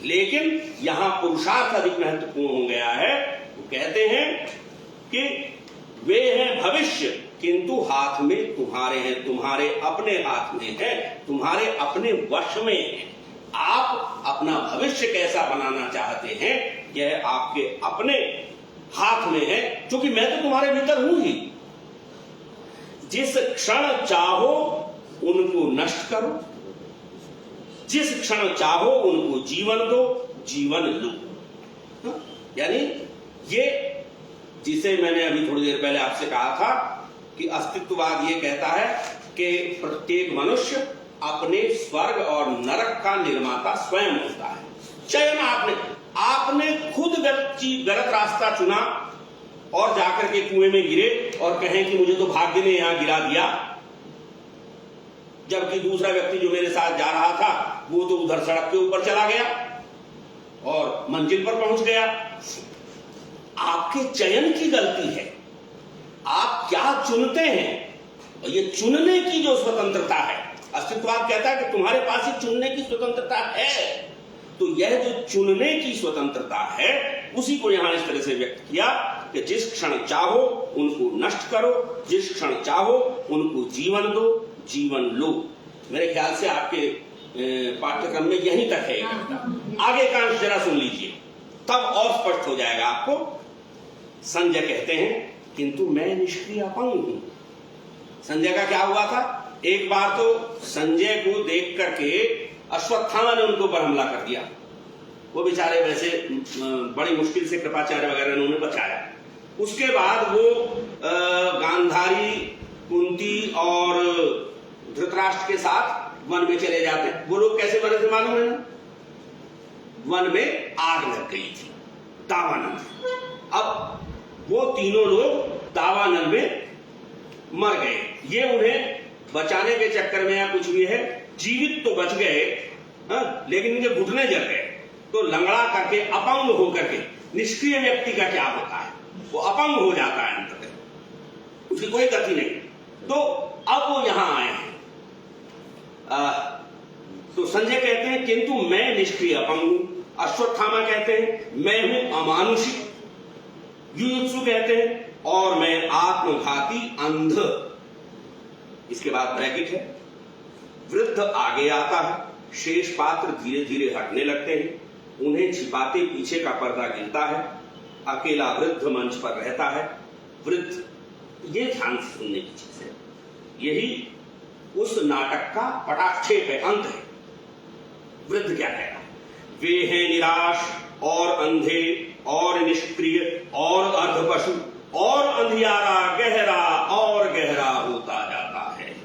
लेकिन यहां पुरुषार्थ अधिक महत्वपूर्ण हो गया है। वो कहते हैं कि वे हैं भविष्य, किंतु हाथ में तुम्हारे हैं, तुम्हारे अपने हाथ में है, तुम्हारे अपने वश में है। आप अपना भविष्य कैसा बनाना चाहते हैं, यह आपके अपने हाथ में है, क्योंकि मैं तो तुम्हारे भीतर हूं ही। जिस क्षण चाहो उनको नष्ट करो, जिस क्षण चाहो उनको जीवन दो, जीवन लो। यानी ये जिसे मैंने अभी थोड़ी देर पहले आपसे कहा था कि अस्तित्ववाद ये कहता है कि प्रत्येक मनुष्य अपने स्वर्ग और नरक का निर्माता स्वयं होता है। चयन आपने खुद गलत रास्ता चुना और जाकर के कुएं में गिरे और कहें कि मुझे तो भाग्य ने यहां गिरा दिया, जबकि दूसरा व्यक्ति जो मेरे साथ जा रहा था वो तो उधर सड़क के ऊपर चला गया और मंजिल पर पहुंच गया। आपके चयन की गलती है, आप क्या चुनते हैं, और ये चुनने की जो स्वतंत्रता है, अस्तित्ववाद कहता है कि तुम्हारे पास ही चुनने की स्वतंत्रता है। तो यह जो चुनने की स्वतंत्रता है उसी को यहां इस तरह से व्यक्त किया कि जिस क्षण चाहो उनको नष्ट करो, जिस क्षण चाहो उनको जीवन दो, जीवन लो। मेरे ख्याल से आपके पाठ्यक्रम में यहीं तक है। आगे का अंश जरा सुन लीजिए, तब और स्पष्ट हो जाएगा आपको। संजय कहते हैं किंतु मैं निष्क्रिय अपंग हूं। संजय का क्या हुआ था, एक बार तो संजय को देख करके अश्वत्थामा ने उनको पर हमला कर दिया। वो बेचारे वैसे बड़ी मुश्किल से कृपाचार्य वगैरह ने उन्हें बचाया। उसके बाद वो गांधारी, कुंती और धृतराष्ट्र के साथ वन में चले जाते। वो लोग कैसे मरे थे मालूम है ना? वन में आग लग गई थी, दावानल। अब वो तीनों लोग दावानल में मर गए। ये उन्हें बचाने के चक्कर में या कुछ भी है, जीवित तो बच गए, लेकिन इनके घुटने जल गए। तो लंगड़ा करके, अपंग होकर के, निष्क्रिय व्यक्ति का क्या होता है, वो अपंग हो जाता है अंततः, उसकी कोई गति नहीं। तो अब वो यहां आए हैं। तो संजय कहते हैं किंतु मैं निष्क्रिय अपंग हूं। अश्वत्थामा कहते हैं मैं हूं अमानुषी। युयुत्सु कहते हैं और मैं आत्मघाती अंध। इसके बाद ब्रैकेट है, वृद्ध आगे आता है, शेष पात्र धीरे धीरे हटने लगते हैं, उन्हें छिपाते पीछे का पर्दा गिरता है, अकेला वृद्ध मंच पर रहता है। वृद्ध, ये ध्यान से सुनने की चीज है, यही उस नाटक का पटाक्षेप है, अंत है। वृद्ध क्या कह रहा है, वे हैं निराश और अंधे और निष्क्रिय और अर्धपशु, और अंधियारा गहरा और गहरा होता जाता है,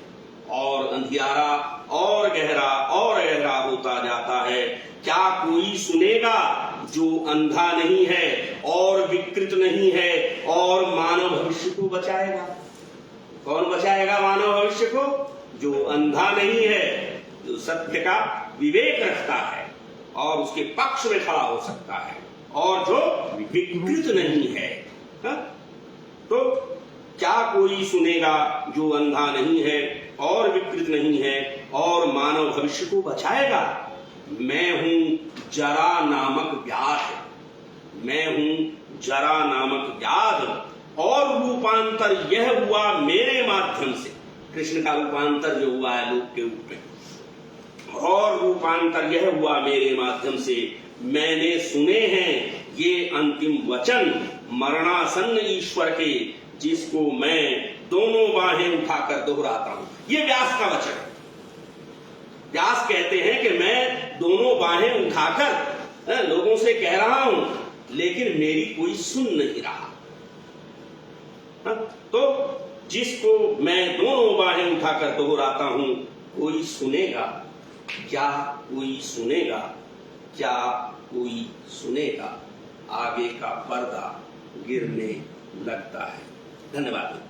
और अंधियारा और गहरा होता जाता है। क्या कोई सुनेगा जो अंधा नहीं है और विकृत नहीं है और मानव भविष्य को बचाएगा? कौन बचाएगा मानव भविष्य को? जो अंधा नहीं है, जो सत्य का विवेक रखता है और उसके पक्ष में खड़ा हो सकता है, और जो विकृत नहीं है। तो क्या कोई सुनेगा जो अंधा नहीं है और विकृत नहीं है और मानव भविष्य को बचाएगा? मैं हूं जरा नामक व्याध, मैं हूं जरा नामक व्याध, और रूपांतर यह हुआ मेरे माध्यम से। कृष्ण का रूपांतर जो हुआ है लोक के रूप में, और रूपांतर यह हुआ मेरे माध्यम से। मैंने सुने हैं ये अंतिम वचन मरणासन्न ईश्वर के, जिसको मैं दोनों बाहें उठाकर दोहराता हूं। ये व्यास का वचन है। व्यास कहते हैं कि मैं दोनों बाहें उठाकर लोगों से कह रहा हूं, लेकिन मेरी कोई सुन नहीं रहा। तो जिसको मैं दोनों बाहें उठाकर दोहराता हूं, कोई सुनेगा क्या? कोई सुनेगा क्या? कोई सुनेगा? आगे का पर्दा गिरने लगता है। धन्यवाद।